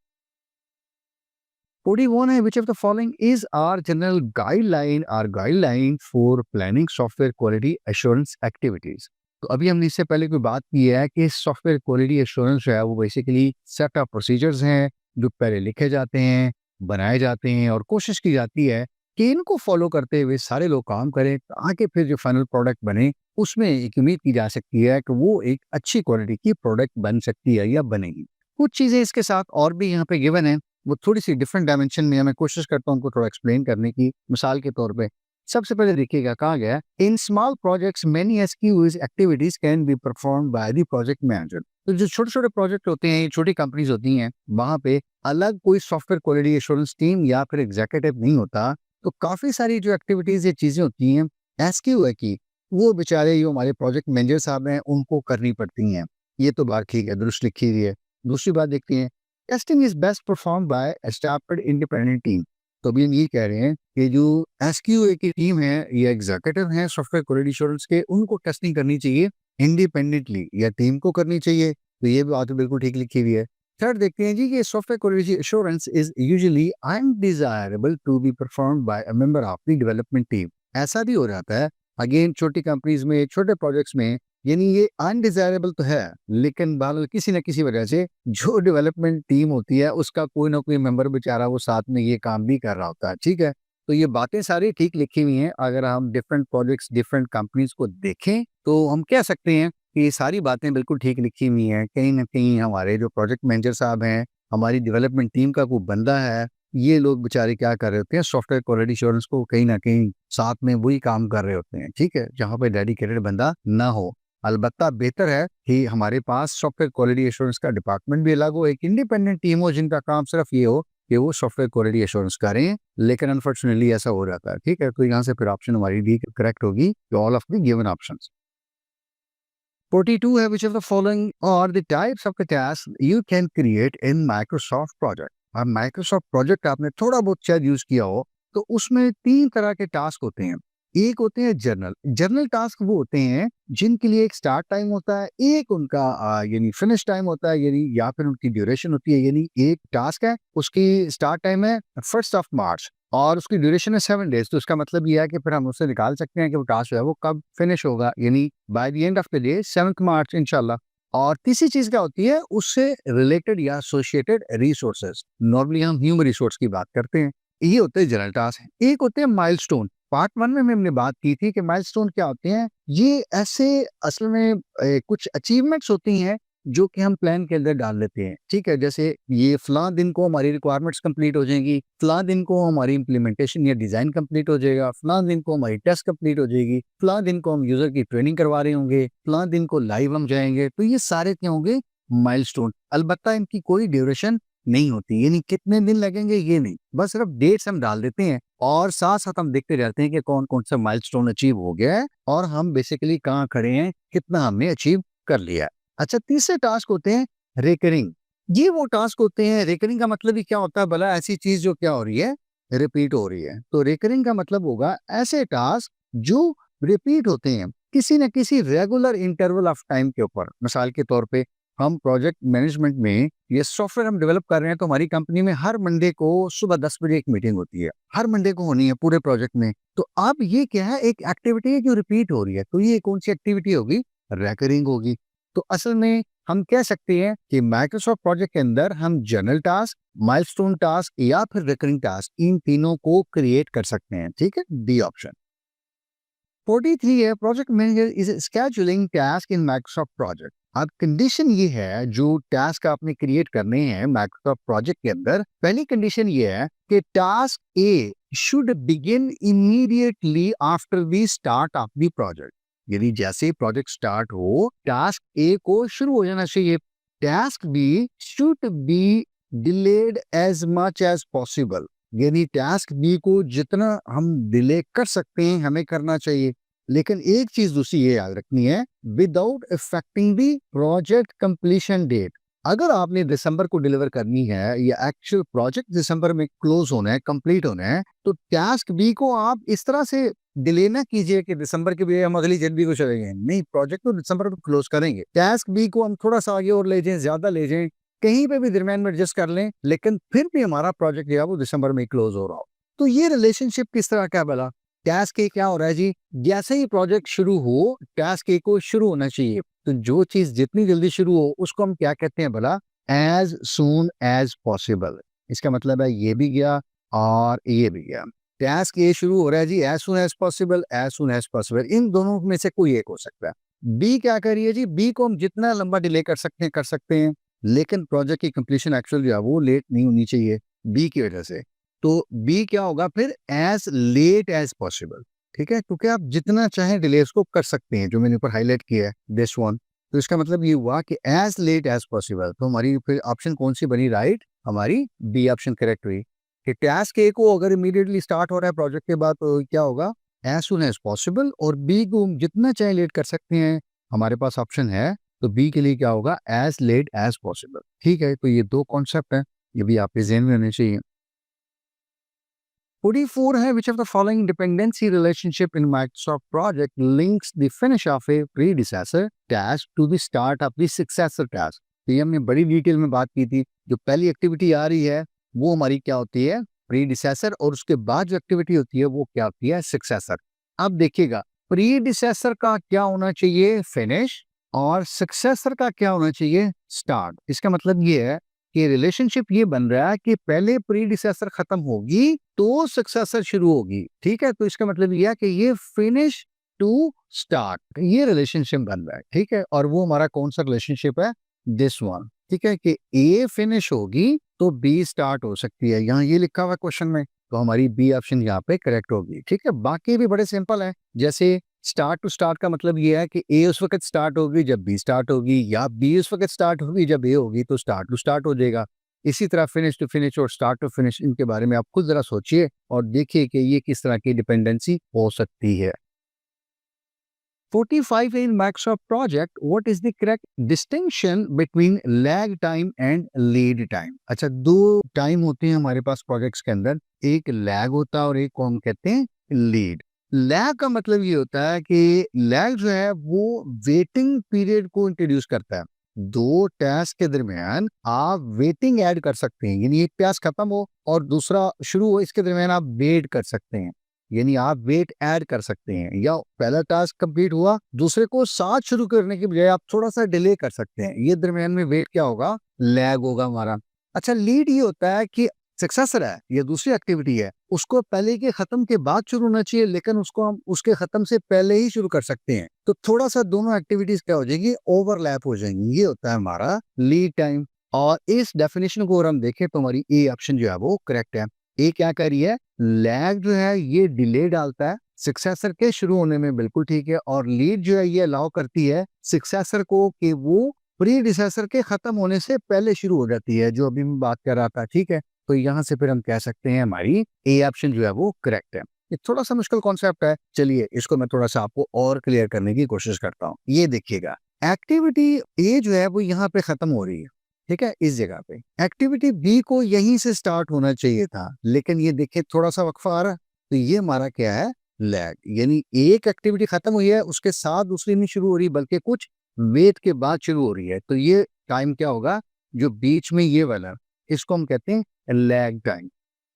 41 है, which of the following is our general guideline for planning software quality assurance activities। तो अभी हमने इससे पहले कोई बात की है कि सॉफ्टवेयर क्वालिटी एश्योरेंस जो है वो बेसिकली सेट ऑफ प्रोसीजर्स हैं जो पहले लिखे जाते हैं, बनाए जाते हैं, और कोशिश की जाती है चेन को फॉलो करते हुए सारे लोग काम करें ताकि फिर जो फाइनल प्रोडक्ट बने उसमें एक उम्मीद की जा सकती है कि वो एक अच्छी क्वालिटी की प्रोडक्ट बन सकती है या बनेगी। कुछ चीजें इसके साथ और भी यहाँ पे गिवन है, वो थोड़ी सी डिफरेंट डायमेंशन में है, मैं कोशिश करता हूँ उनको थोड़ा एक्सप्लेन करने की। मिसाल के तौर पे सबसे पहले देखिएगा, कहा गया है in small projects many SKUs activities can be perform by the project manager. तो जो छोटे छोटे प्रोजेक्ट होते हैं, छोटी कंपनीज होती हैं, वहां पे अलग कोई सॉफ्टवेयर क्वालिटी एश्योरेंस टीम या फिर एग्जीक्यूटिव नहीं होता। तो काफी सारी जो एक्टिविटीज या चीजें होती हैं एसक्यू है की वो बेचारे जो हमारे प्रोजेक्ट मैनेजर साहब हैं उनको करनी पड़ती हैं। ये तो बात ठीक है, दुरुस्त लिखी हुई है। दूसरी बात देखते हैं, testing is best perform by established independent team. तो अभी हम ये कह रहे हैं कि जो एसक्यूए की टीम है या एग्जीक्यूटिव है सॉफ्टवेयर क्वालिटी एश्योरेंस के, उनको टेस्टिंग करनी चाहिए इंडिपेंडेंटली या टीम को करनी चाहिए। तो ये बात बिल्कुल ठीक लिखी हुई है। थर्ड देखते हैं जी कि software quality assurance is usually undesirable to be performed by a member of the development team. ऐसा भी हो जाता है अगेन छोटी कंपनीज में, छोटे प्रोजेक्ट्स में, यानी ये अनडिजायरेबल तो है लेकिन बाल किसी न किसी वजह से जो डेवलपमेंट टीम होती है उसका कोई ना कोई मेंबर बेचारा वो साथ में ये काम भी कर रहा होता है। ठीक है, तो ये बातें सारी ठीक लिखी हुई हैं। अगर हम डिफरेंट प्रोजेक्ट्स डिफरेंट कंपनीज को देखें तो हम कह सकते हैं कि ये सारी बातें बिल्कुल ठीक लिखी हुई हैं। कहीं ना कहीं हमारे जो प्रोजेक्ट मैनेजर साहब हैं, हमारी डेवलपमेंट टीम का कोई बंदा है, ये लोग बेचारे क्या कर रहे होते हैं, सॉफ्टवेयर क्वालिटी एश्योरेंस को कहीं ना कहीं साथ में वही काम कर रहे होते हैं। ठीक है, जहाँ पे डेडिकेटेड बंदा ना हो। अलबत्ता बेहतर है कि हमारे पास सॉफ्टवेयर क्वालिटी एश्योरेंस का डिपार्टमेंट भी अलग हो, एक इंडिपेंडेंट टीम हो जिनका काम सिर्फ ये हो कि वो सॉफ्टवेयर क्वालिटी एश्योरेंस करें। लेकिन अनफॉर्चुनेटली ऐसा हो जाता है। ठीक है, तो यहाँ से फिर ऑप्शन हमारी डी करेक्ट होगी, all of the given options. 42 है which of the following are the types of the tasks you can create in Microsoft project। अब Microsoft project आपने थोड़ा बहुत शायद यूज किया हो, तो उसमें 3 तरह के टास्क होते हैं। एक होते हैं जर्नल टास्क, वो होते हैं जिनके लिए एक स्टार्ट टाइम होता है, एक उनका यानी फिनिश टाइम होता है, यानी या फिर उनकी ड्यूरेशन होती है। यानी एक टास्क है, उसकी स्टार्ट टाइम है 1 मार्च और उसकी ड्यूरेशन है 7 डेज। तो इसका मतलब ये है कि फिर हम उससे निकाल सकते हैं कि वो टास्क जो है वो कब फिनिश होगा, यानी by the end of the day 7 मार्च इंशाल्लाह। और तीसरी चीज क्या होती है, उससे रिलेटेड या एसोसिएटेड रिसोर्सेज, नॉर्मली हम ह्यूमन रिसोर्स की बात करते हैं। ये होते हैं जनरल टास्क। एक होते हैं माइलस्टोन। पार्ट 1 में हमने बात की थी कि माइलस्टोन क्या होते हैं। ये ऐसे असल में कुछ अचीवमेंट्स होती हैं जो कि हम प्लान के अंदर डाल लेते हैं। ठीक है, जैसे ये फलां दिन को हमारी रिक्वायरमेंट्स कंप्लीट हो जाएंगी, फलां दिन को हमारी इंप्लीमेंटेशन या डिजाइन कंप्लीट हो जाएगा, फलां दिन को हमारी टेस्ट कंप्लीट हो जाएगी, फलां दिन को हम यूजर की ट्रेनिंग करवा रहे होंगे, फलां दिन को लाइव हम जाएंगे। तो ये सारे क्या होंगे, माइलस्टोन। अलबत्ता इनकी कोई ड्यूरेशन नहीं होती, यानी कितने दिन लगेंगे ये नहीं, बस सिर्फ डेट्स हम डाल देते हैं और साथ साथ हम देखते रहते हैं कि कौन कौन सा माइलस्टोन अचीव हो गया है और हम बेसिकली कहाँ खड़े हैं, कितना हमने अचीव कर लिया। अच्छा, तीसरे टास्क होते हैं रेकरिंग। ये वो टास्क होते हैं, रेकरिंग का मतलब ही क्या होता है भला, ऐसी चीज जो क्या हो रही है, रिपीट हो रही है। तो रेकरिंग का मतलब होगा ऐसे टास्क जो रिपीट होते हैं किसी न किसी रेगुलर इंटरवल ऑफ टाइम के ऊपर। मिसाल के तौर पे हम प्रोजेक्ट मैनेजमेंट में ये सॉफ्टवेयर हम डेवलप कर रहे हैं, तो हमारी कंपनी में हर मंडे को सुबह 10 बजे एक मीटिंग होती है, हर मंडे को होनी है पूरे प्रोजेक्ट में। तो अब ये क्या है, एक एक्टिविटी है जो रिपीट हो रही है, तो ये कौन सी एक्टिविटी होगी, रेकरिंग होगी। तो असल में हम कह सकते हैं कि माइक्रोसॉफ्ट प्रोजेक्ट के अंदर हम जनरल टास्क, माइलस्टोन टास्क या फिर रिकरिंग टास्क, इन तीनों को क्रिएट कर सकते हैं। ठीक है, डी ऑप्शन। 43 है project manager is scheduling task in Microsoft project. अब कंडीशन ये है, जो टास्क आपने क्रिएट करने हैं माइक्रोसॉफ्ट प्रोजेक्ट के अंदर, पहली कंडीशन ये है कि task A should begin immediately after the start of the project. यानी जैसे ही प्रोजेक्ट स्टार्ट हो, टास्क ए को शुरू हो जाना चाहिए। Task B should be delayed as much as possible. यानी टास्क बी को जितना हम डिले कर सकते हैं हमें करना चाहिए। लेकिन एक चीज दूसरी ये याद रखनी है, without affecting the project completion date. अगर आपने दिसंबर को डिलीवर करनी है या एक्चुअल प्रोजेक्ट दिसंबर में क्लोज होना है, कंप्लीट होना है, तो टास्क बी को आप इस तरह से डिले ना कीजिए कि दिसंबर के भी हम अगली जनवरी को चलेंगे। नहीं, प्रोजेक्ट तो दिसंबर में क्लोज करेंगे, टास्क बी को हम थोड़ा सा आगे और ले जाएं, ज्यादा ले जाएं, कहीं पे भी दरमियान में एडजस्ट कर लें, लेकिन फिर भी हमारा प्रोजेक्ट जो है वो दिसंबर में क्लोज हो रहा हो। तो ये रिलेशनशिप किस तरह का भला, टास्क ए क्या हो रहा है जी, जैसे ही प्रोजेक्ट शुरू हो टास्क ए को शुरू होना चाहिए। तो जो चीज जितनी जल्दी शुरू हो उसको हम क्या कहते हैं भला, एज सून एज पॉसिबल। इसका मतलब है ये भी गया और ये भी गया। टास्क ए शुरू हो रहा है जी as soon as possible, as soon as possible, इन दोनों में से कोई एक हो सकता है। बी क्या करिए जी, बी को हम जितना लंबा डिले कर सकते हैं, लेकिन प्रोजेक्ट की कंप्लीशन एक्चुअल जो है वो लेट नहीं होनी चाहिए बी की वजह से। तो बी क्या होगा फिर, एज लेट एज पॉसिबल। ठीक है, क्योंकि आप जितना चाहें डिले उसको कर सकते हैं, जो मैंने ऊपर हाईलाइट किया है दिस वन। तो इसका मतलब ये हुआ कि एज लेट एज पॉसिबल। तो हमारी फिर ऑप्शन कौन सी बनी राइट, हमारी बी ऑप्शन करेक्ट हुई कि टास्क ए को अगर इमीडिएटली स्टार्ट हो रहा है प्रोजेक्ट के बाद तो क्या होगा, एज सुन एज पॉसिबल, और बी को हम जितना चाहे लेट कर सकते हैं, हमारे पास ऑप्शन है। तो बी के लिए क्या होगा, एज लेट एज पॉसिबल। ठीक है, तो ये दो कॉन्सेप्ट है, ये भी आपके ज़हन में होने चाहिए। 44 है, which of the following dependency relationship in Microsoft project links the finish of a predecessor task to the start of the successor task। तो ये हमने बड़ी डिटेल में बात की थी। जो पहली एक्टिविटी आ रही है वो हमारी क्या होती है, प्रीडिसेसर, और उसके बाद जो एक्टिविटी होती है वो क्या होती है, सक्सेसर। अब देखिएगा, प्रीडिसेसर का क्या होना चाहिए, फिनिश, और सक्सेसर का क्या होना चाहिए, स्टार्ट। इसका मतलब ये है कि रिलेशनशिप ये बन रहा है कि पहले प्रीडिसेसर खत्म होगी तो सक्सेसर शुरू होगी। ठीक है, तो इसका मतलब ये है कि ये फिनिश टू स्टार्ट, ये रिलेशनशिप बन रहा है। ठीक है, और वो हमारा कौन सा रिलेशनशिप है, दिस वन। ठीक है, कि ए फिनिश होगी तो बी स्टार्ट हो सकती है, यहाँ ये लिखा हुआ क्वेश्चन में, तो हमारी बी ऑप्शन यहाँ पे करेक्ट होगी। ठीक है, बाकी भी बड़े सिंपल है, जैसे स्टार्ट टू स्टार्ट का मतलब ये है कि ए उस वक्त स्टार्ट होगी जब बी स्टार्ट होगी, या बी उस वक्त स्टार्ट होगी जब ए होगी, तो स्टार्ट टू स्टार्ट हो जाएगा। इसी तरह फिनिश टू फिनिश और स्टार्ट टू फिनिश, इनके बारे में आप खुद जरा सोचिए और देखिए कि ये किस तरह की डिपेंडेंसी हो सकती है। 45 in Microsoft project, what is the correct distinction between lag time and lead time? अच्छा, दो टाइम होते हैं हमारे पास प्रोजेक्ट्स के अंदर, एक लैग होता है और एक को हम कहते हैं लीड। लैग का मतलब ये होता है कि लैग जो है वो वेटिंग पीरियड को इंट्रोड्यूस करता है। दो टास्क के दरमियान आप वेटिंग ऐड कर सकते हैं, यानी एक टास्क खत्म हो और दूसरा शुरू हो, इसके दरमियान आप वेट कर सकते हैं, यानी आप वेट ऐड कर सकते हैं। या पहला टास्क कंप्लीट हुआ, दूसरे को साथ शुरू करने की बजाय आप थोड़ा सा डिले कर सकते हैं, ये दरमियान में वेट क्या होगा, लैग होगा हमारा। अच्छा, लीड ये होता है कि सक्सेसर है, ये दूसरी एक्टिविटी है, उसको पहले के खत्म के बाद शुरू होना चाहिए, लेकिन उसको हम उसके खत्म से पहले ही शुरू कर सकते हैं। तो थोड़ा सा दोनों एक्टिविटीज क्या हो जाएंगी, ओवरलैप हो जाएंगी, ये होता है हमारा लीड टाइम। और इस डेफिनेशन को अगर हम देखें तो हमारी ए ऑप्शन जो है वो करेक्ट है। ए क्या कर रही है, लैग जो है ये डिले डालता है सक्सेसर के शुरू होने में, बिल्कुल ठीक है। और लीड जो है ये अलाउ करती है सक्सेसर को कि वो प्रीडिसेसर के खत्म होने से पहले शुरू हो जाती है, जो अभी मैं बात कर रहा था। ठीक है, तो यहाँ से फिर हम कह सकते हैं हमारी ए ऑप्शन जो है वो करेक्ट है। ये थोड़ा सा मुश्किल कॉन्सेप्ट है, चलिए इसको मैं थोड़ा सा आपको और क्लियर करने की कोशिश करता हूँ। ये देखिएगा, एक्टिविटी ए जो है वो यहाँ पे खत्म हो रही है, ठीक है, इस जगह पे। एक्टिविटी बी को यहीं से स्टार्ट होना चाहिए था, लेकिन ये देखिए थोड़ा सा वक्फा आ रहा है, तो ये हमारा क्या है, लैग। यानी एक एक्टिविटी खत्म हुई है, उसके साथ दूसरी नहीं शुरू हो रही, बल्कि कुछ वेट के बाद शुरू हो रही है। तो ये टाइम क्या होगा, जो बीच में ये वाला, इसको हम कहते हैं लैग टाइम।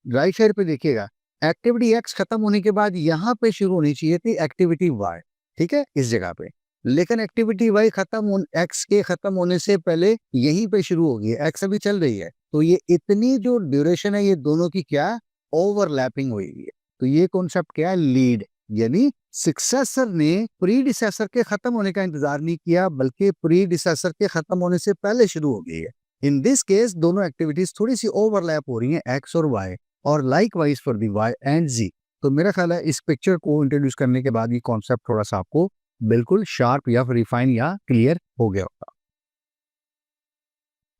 राइट साइड पे देखिएगा, एक्टिविटी एक्स खत्म होने के बाद यहाँ पे शुरू होनी चाहिए थी एक्टिविटी वाई, ठीक है, इस जगह पे। लेकिन एक्टिविटी वाई एक्स के खत्म होने से पहले यहीं पे शुरू हो गई है, एक्स अभी चल रही है, तो ये इतनी जो ड्यूरेशन है ये दोनों की क्या, ओवरलैपिंग हुई है। तो ये कॉन्सेप्ट क्या है, लीड, यानी सक्सेसर ने प्रीडिसेसर के खत्म होने का इंतजार नहीं किया, बल्कि प्रीडिसेसर के खत्म होने से पहले शुरू हो गई है। इन दिस केस दोनों एक्टिविटीज थोड़ी सी ओवरलैप हो रही हैं, एक्स और वाई, और likewise for the Y and Z. तो मेरा ख्याल है इस पिक्चर को इंट्रोड्यूस करने के बाद ये कॉन्सेप्ट थोड़ा सा आपको बिल्कुल शार्प या रिफाइन या क्लियर हो गया होगा।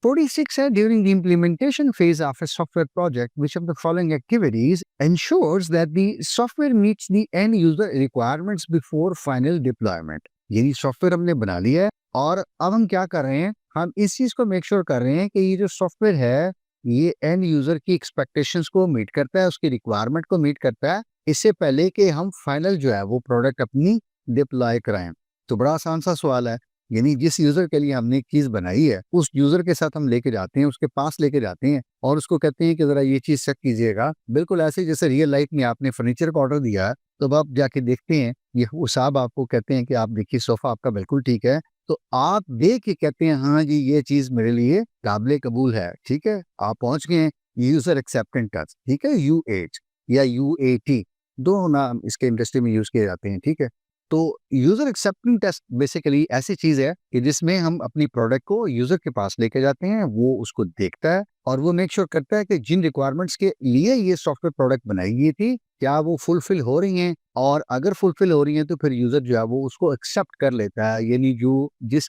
46 है, during the implementation phase of a software project, which of the following activities ensures that the software meets the end user requirements before final deployment? यानी सॉफ्टवेयर हमने बना लिया है और अब हम क्या कर रहे हैं, हम इस चीज को मेक श्योर कर रहे हैं कि ये जो सॉफ्टवेयर है ये एंड यूजर की एक्सपेक्टेशंस को मीट करता है, उसकी रिक्वायरमेंट को मीट करता है, इससे पहले कि हम फाइनल जो है वो प्रोडक्ट अपनी डिप्लॉय कराएं। तो बड़ा आसान सा सवाल है, यानी जिस यूजर के लिए हमने एक चीज बनाई है उस यूजर के साथ हम लेके जाते हैं, उसके पास लेके जाते हैं और उसको कहते हैं कि जरा ये चीज चेक कीजिएगा, बिल्कुल ऐसे जैसे रियल लाइफ में आपने फर्नीचर का ऑर्डर दिया है, तो अब आप जाके देखते हैं, ये वो साहब आपको कहते हैं कि आप देखिए सोफा आपका बिल्कुल ठीक है, तो आप देख के कहते हैं हाँ जी ये चीज मेरे लिए काबिल कबूल है, ठीक है, आप पहुंच गए यूजर एक्सेप्टेंस टच, ठीक है, UH। या UAT, दो नाम इसके इंडस्ट्री में यूज किए जाते हैं, ठीक है। तो यूजर एक्सेप्टेंस टेस्ट बेसिकली ऐसी चीज है कि जिसमें हम अपनी प्रोडक्ट को यूजर के पास लेके जाते हैं, वो उसको देखता है और वो मेक श्योर करता है कि जिन रिक्वायरमेंट्स के लिए ये सॉफ्टवेयर प्रोडक्ट बनाई गई थी, क्या वो फुलफिल हो रही हैं, और अगर फुलफिल हो रही हैं तो फिर यूजर जो है वो उसको एक्सेप्ट कर लेता है, यानी जो जिस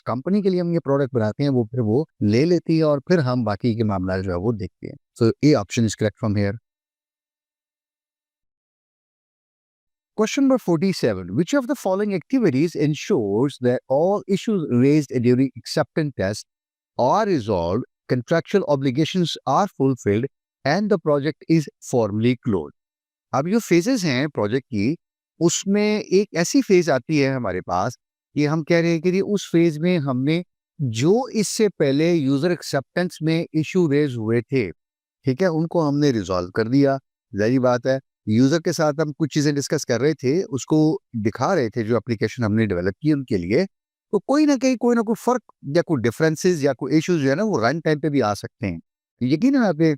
कंपनी के लिए हम ये प्रोडक्ट बनाते हैं वो फिर वो ले लेती है, और फिर हम बाकी के मामला जो है वो देखते हैं। So A option is correct from here. Question number 47. Which of the following activities ensures that all issues raised during acceptance test are resolved, contractual obligations are fulfilled, and the project is formally closed? अब जो phases हैं project की, उसमें एक ऐसी phase आती है हमारे पास कि हम कह रहे हैं कि उस फेज में हमने जो इससे पहले यूजर एक्सेप्टेंस में इशू रेज हुए थे, ठीक है, उनको हमने रिजॉल्व कर दिया। जाहिर बात है, यूजर के साथ हम कुछ चीजें डिस्कस कर रहे थे, उसको दिखा रहे थे जो एप्लीकेशन हमने डेवलप की उनके लिए, तो कोई ना कहीं कोई ना कोई फर्क या कोई डिफरेंसेस या कोई इश्यूज जो है ना वो रन टाइम पे भी आ सकते हैं, यकीनन आपने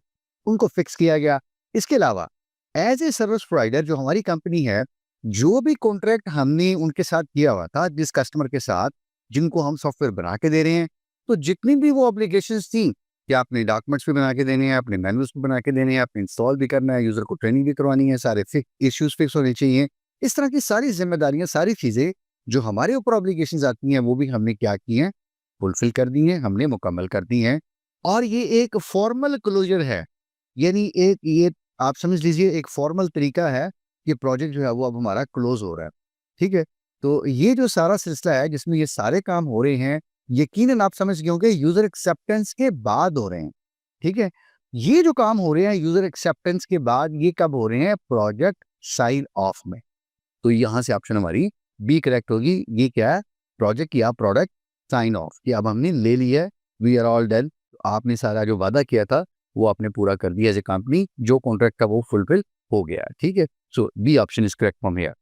उनको फिक्स किया गया। इसके अलावा एज ए सर्विस प्रोवाइडर जो हमारी कंपनी है, जो भी कॉन्ट्रैक्ट हमने उनके साथ किया हुआ था, जिस कस्टमर के साथ जिनको हम सॉफ्टवेयर बना के दे रहे हैं, तो जितनी भी वो ऑब्लिगेशंस थी कि आपने डॉक्यूमेंट्स भी बना के देने हैं, अपने मैनुअल्स भी बना के देने हैं, आपने इंस्टॉल भी करना है, यूजर को ट्रेनिंग भी करवानी है, सारे इश्यूज फिक्स होने चाहिए, इस तरह की सारी जिम्मेदारियां, सारी चीजें जो हमारे ऊपर ऑब्लिगेशंस आती हैं, वो भी हमने क्या की हैं, फुलफिल कर दी हैं, हमने मुकम्मल कर दी हैं। और ये एक फॉर्मल क्लोजर है, यानी एक ये आप समझ लीजिए एक फॉर्मल तरीका है कि प्रोजेक्ट जो है वो अब हमारा क्लोज हो रहा है, ठीक है। तो ये जो सारा सिलसिला है जिसमें ये सारे काम हो रहे हैं, यकीनन आप समझ गए होंगे यूजर एक्सेप्टेंस के बाद हो रहे हैं, ठीक है। ये जो काम हो रहे हैं यूजर एक्सेप्टेंस के बाद, ये कब हो रहे हैं, प्रोजेक्ट साइन ऑफ में। तो यहाँ से ऑप्शन हमारी बी करेक्ट होगी। ये क्या है, प्रोजेक्ट या प्रोडक्ट साइन ऑफ, कि अब हमने ले लिया है, वी आर ऑल डन, आपने सारा जो वादा किया था वो आपने पूरा कर दिया एज ए कंपनी, जो कॉन्ट्रैक्ट था वो फुलफिल हो गया, ठीक है। So B option is correct from here.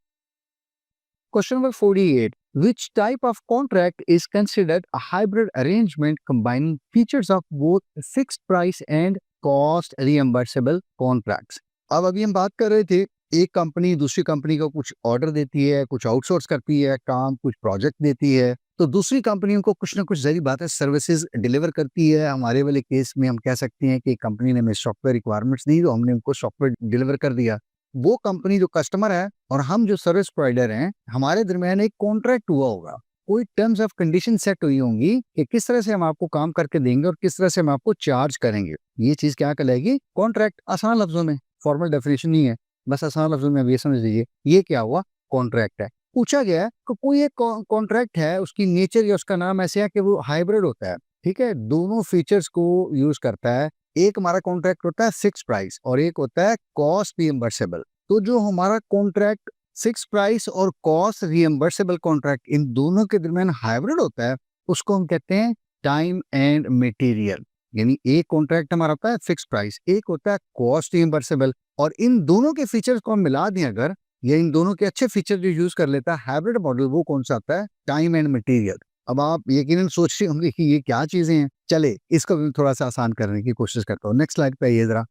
Question number 48. Which type of contract is considered a hybrid arrangement combining features of both fixed price and cost reimbursable contracts? अब अभी हम बात कर रहे थे, एक कंपनी दूसरी कंपनी को कुछ ऑर्डर देती है, कुछ आउटसोर्स करती है काम, कुछ प्रोजेक्ट देती है, तो दूसरी कंपनियों को कुछ ना कुछ जरिए बात है सर्विसेज डिलीवर करती है। हमारे वाले केस में हम कह सकते हैं कि कंपनी ने हमें सॉफ्टवेयर रिक्वायरमेंट्स दी, तो हमने उनको सॉफ्टवेयर डिलीवर कर दिया। वो कंपनी जो कस्टमर है और हम जो सर्विस प्रोवाइडर हैं, हमारे दरमियान एक कॉन्ट्रैक्ट हुआ होगा, कोई टर्म्स ऑफ कंडीशन सेट हुई होंगी कि किस तरह से हम आपको काम करके देंगे और किस तरह से हम आपको चार्ज करेंगे। ये चीज क्या कहलाएगी, कॉन्ट्रैक्ट। आसान लफ्जों में, फॉर्मल डेफिनेशन नहीं है, बस आसान लफ्जों में ये समझ लीजिए, ये क्या हुआ, कॉन्ट्रैक्ट है। पूछा गया है कि कोई एक कॉन्ट्रैक्ट है, उसकी नेचर या उसका नाम ऐसे है कि वो हाइब्रिड होता है, ठीक है, दोनों फीचर्स को यूज करता है। एक हमारा कॉन्ट्रैक्ट होता है फिक्स प्राइस और एक होता है कॉस्ट रिइंबर्सेबल। तो जो हमारा कॉन्ट्रैक्ट फिक्स प्राइस और कॉस्ट रिइंबर्सेबल कॉन्ट्रैक्ट, इन दोनों के दरमियान हाइब्रिड होता है, उसको हम कहते हैं टाइम एंड मटेरियल। यानी एक कॉन्ट्रैक्ट हमारा होता है फिक्स प्राइस, एक होता है कॉस्ट रिइंबर्सेबल, और इन दोनों के फीचर्स को हम मिला दें अगर, या इन दोनों के अच्छे फीचर जो यूज कर लेता है हाइब्रिड मॉडल, वो कौन सा आता है, टाइम एंड मटेरियल। अब आप यकीनन सोच रहे होंगे कि ये क्या चीजें हैं, चले इसको भी थोड़ा सा आसान करने की कोशिश करता हूँ। नेक्स्ट स्लाइड पे आइए जरा।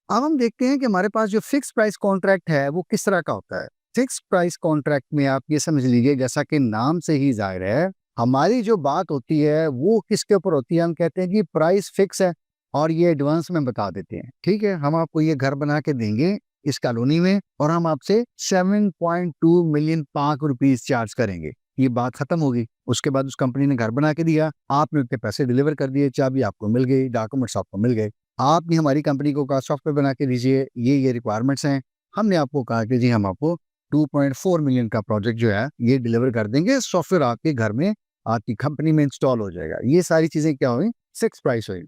अब हम देखते हैं कि हमारे पास जो फिक्स प्राइस कॉन्ट्रैक्ट है वो किस तरह का होता है। फिक्स प्राइस कॉन्ट्रैक्ट में आप ये समझ लीजिए, जैसा कि नाम से ही जाहिर है, हमारी जो बात होती है वो किसके ऊपर होती है, हम कहते हैं कि प्राइस फिक्स है और ये एडवांस में बता देते हैं, ठीक है, हम आपको ये घर बना के देंगे इस कॉलोनी में और हम आपसे 7.2 मिलियन पाक रुपीज चार्ज करेंगे, ये बात खत्म होगी। उसके बाद उस कंपनी ने घर बना के दिया, आपने उनके पैसे डिलीवर कर दिए, चाबी आपको मिल गई, डॉक्यूमेंट्स आपको मिल गए। आपने हमारी कंपनी को कहा सॉफ्टवेयर बना के दीजिए, ये रिक्वायरमेंट्स हैं, हमने आपको कहा कि जी हम आपको 2.4 मिलियन का प्रोजेक्ट जो है ये डिलीवर कर देंगे, सॉफ्टवेयर आपके घर में आपकी कंपनी में इंस्टॉल हो जाएगा। ये सारी चीजें क्या हुई, फिक्स प्राइस हुई।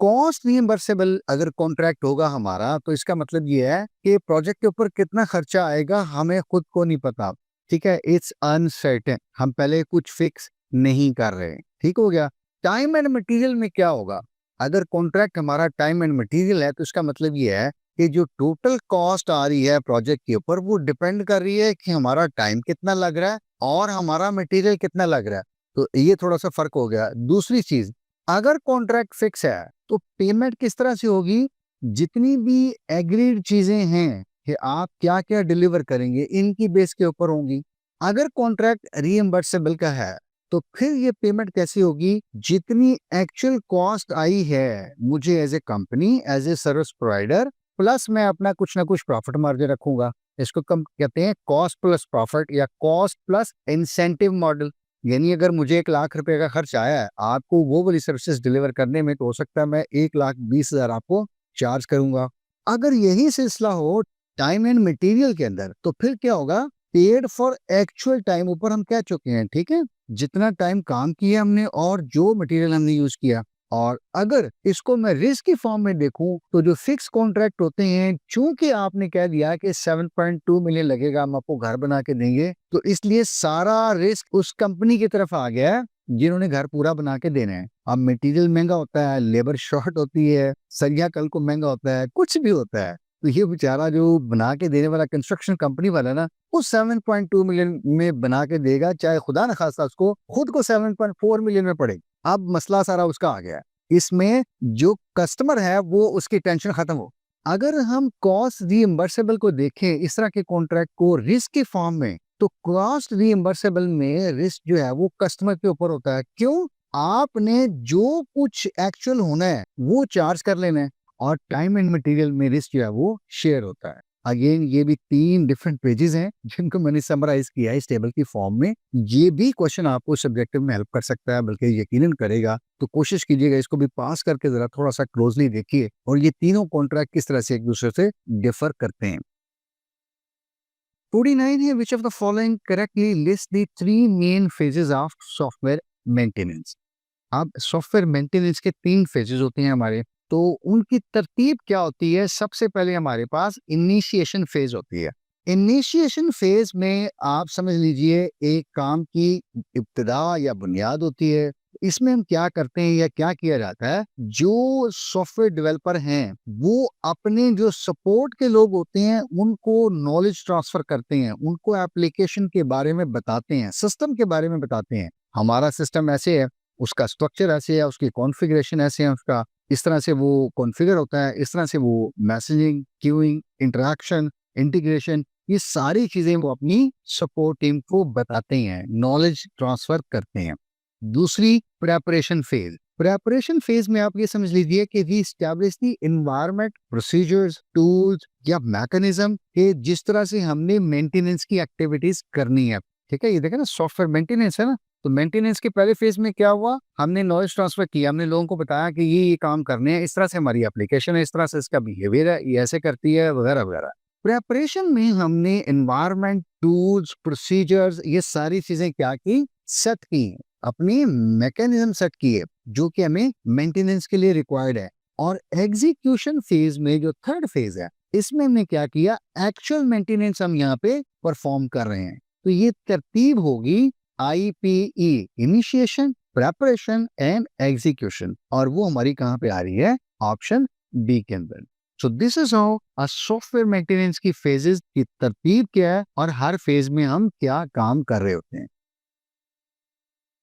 कॉस्ट रिइंबर्सेबल अगर कॉन्ट्रैक्ट होगा हमारा, तो इसका मतलब ये है कि प्रोजेक्ट के ऊपर कितना खर्चा आएगा हमें खुद को नहीं पता, ठीक है, इट्स अनसर्टेन, हम पहले कुछ फिक्स नहीं कर रहे, ठीक हो गया। टाइम एंड मटेरियल में क्या होगा, अगर कॉन्ट्रैक्ट हमारा टाइम एंड मटेरियल है, तो इसका मतलब ये है कि जो टोटल कॉस्ट आ रही है प्रोजेक्ट के ऊपर, वो डिपेंड कर रही है कि हमारा टाइम कितना लग रहा है और हमारा मटेरियल कितना लग रहा है। तो ये थोड़ा सा फर्क हो गया। दूसरी चीज, अगर कॉन्ट्रैक्ट फिक्स है तो पेमेंट किस तरह से होगी, जितनी भी एग्रीड चीजें हैं कि आप क्या क्या डिलीवर करेंगे, इनकी बेस के ऊपर होंगी। अगर कॉन्ट्रैक्ट रीएम्बर्सेबल का है तो फिर ये पेमेंट कैसी होगी, जितनी एक्चुअल कॉस्ट आई है मुझे as a company, as a service provider, plus मैं अपना कुछ ना कुछ प्रॉफिट मार्जिन रखूंगा। इसको कम कहते हैं कॉस्ट प्लस प्रॉफिट या कॉस्ट प्लस इंसेंटिव मॉडल। यानी अगर मुझे 1 लाख रुपए का खर्च आया है आपको वो वाली सर्विसेज डिलीवर करने में, तो हो सकता है मैं 1,20,000 आपको चार्ज करूंगा। अगर यही सिलसिला हो टाइम एंड मटेरियल के अंदर, तो फिर क्या होगा, पेड फॉर एक्चुअल टाइम ऊपर हम कह चुके हैं, ठीक है, जितना टाइम काम किया हमने और जो मटेरियल हमने यूज किया। और अगर इसको मैं रिस्क की फॉर्म में देखूं तो जो फिक्स कॉन्ट्रैक्ट होते हैं, चूंकि आपने कह दिया कि 7.2 मिलियन लगेगा, हम आपको घर बना के देंगे, तो इसलिए सारा रिस्क उस कंपनी की तरफ आ गया है जिन्होंने घर पूरा बना के देना है। अब मटेरियल महंगा होता है, लेबर शॉर्ट होती है, सरिया कल को महंगा होता है, कुछ भी होता है, तो ये बेचारा जो बना के देने वाला कंस्ट्रक्शन कंपनी वाला ना, वो 7.2 मिलियन में बना के देगा, चाहे खुदा न खास्ता उसको खुद को 7.4 मिलियन में पड़े। अब मसला सारा उसका आ गया है। इसमें जो कस्टमर है वो उसकी टेंशन खत्म हो। अगर हम कॉस्ट रीइंबर्सेबल को देखें इस तरह के कॉन्ट्रैक्ट को रिस्क के फॉर्म में, तो कॉस्ट रीइंबर्सेबल में रिस्क जो है वो कस्टमर के ऊपर होता है। क्यों? आपने जो कुछ एक्चुअल होना है वो चार्ज कर लेना है, और टाइम एंड मटेरियल में रिस्क जो है वो शेयर होता है। अगेन ये भी 3 डिफरेंट पेजेस हैं जिनको मैंने समराइज किया है इस टेबल की फॉर्म में। ये भी क्वेश्चन आपको सब्जेक्टिव में हेल्प कर सकता है, बल्कि यकीनन करेगा। तो कोशिश कीजिएगा इसको भी पास करके जरा थोड़ा सा क्लोजली देखिए और ये तीनों कॉन्ट्रैक्ट किस तरह से एक दूसरे से डिफर करते हैं। 49 है, विच of the following correctly list the 3 main phases of software maintenance. अब सॉफ्टवेयर मेंटेनेंस के 3 फेजेस होते हैं हमारे, तो उनकी तरतीब क्या होती है। सबसे पहले हमारे पास इनिशिएशन फेज होती है। इनिशिएशन फेज में आप समझ लीजिए एक काम की इब्तिदा या बुनियाद होती है। इसमें हम क्या करते हैं या क्या किया जाता है, जो सॉफ्टवेयर डेवलपर हैं वो अपने जो सपोर्ट के लोग होते हैं उनको नॉलेज ट्रांसफर करते हैं, उनको एप्लीकेशन के बारे में बताते हैं, सिस्टम के बारे में बताते हैं। हमारा सिस्टम ऐसे है, उसका स्ट्रक्चर ऐसे है, उसकी कॉन्फ़िगरेशन ऐसे है, उसका इस तरह से वो कॉन्फ़िगर होता है, इस तरह से वो मैसेजिंग, क्यूइंग, इंटरैक्शन, इंटीग्रेशन, ये सारी चीजें वो अपनी सपोर्ट टीम को बताते हैं, नॉलेज ट्रांसफर करते हैं। दूसरी प्रेपरेशन फेज। प्रेपरेशन फेज में आप ये समझ लीजिए कि we establish the environment, procedures, tools या मैकेनिज्म के जिस तरह से हमने मेंटेनेंस की एक्टिविटीज करनी है। ठीक है, ये देखें ना, सॉफ्टवेयर मेंटेनेंस है ना, तो मेंटेनेंस के पहले फेज में क्या हुआ, हमने नॉलेज ट्रांसफर किया, हमने लोगों को बताया कि ये काम करने हैं, इस तरह से हमारी एप्लीकेशन है, इस तरह से इसका बिहेवियर है, ये ऐसे करती है, वगैरह वगैरह। प्रेपरेशन में हमने एनवायरनमेंट, टूल्स, प्रोसीजर्स, ये सारी चीजें क्या की, सेट की, अपनी मैकेनिज्म सेट किए जो कि हमें मेंटेनेंस के लिए रिक्वायर्ड है। और एग्जीक्यूशन फेज में जो थर्ड फेज है, इसमें हमने क्या किया, एक्चुअल मेंटेनेंस हम यहाँ पे परफॉर्म कर रहे हैं। तो ये तरतीब होगी IPE, initiation, preparation and execution, और वो हमारी कहाँ पे आ रही है, ऑप्शन डी के अंदर। So this is how a software maintenance की फेजेस की तरतीब क्या है और हर फेज में हम क्या काम कर रहे होते हैं।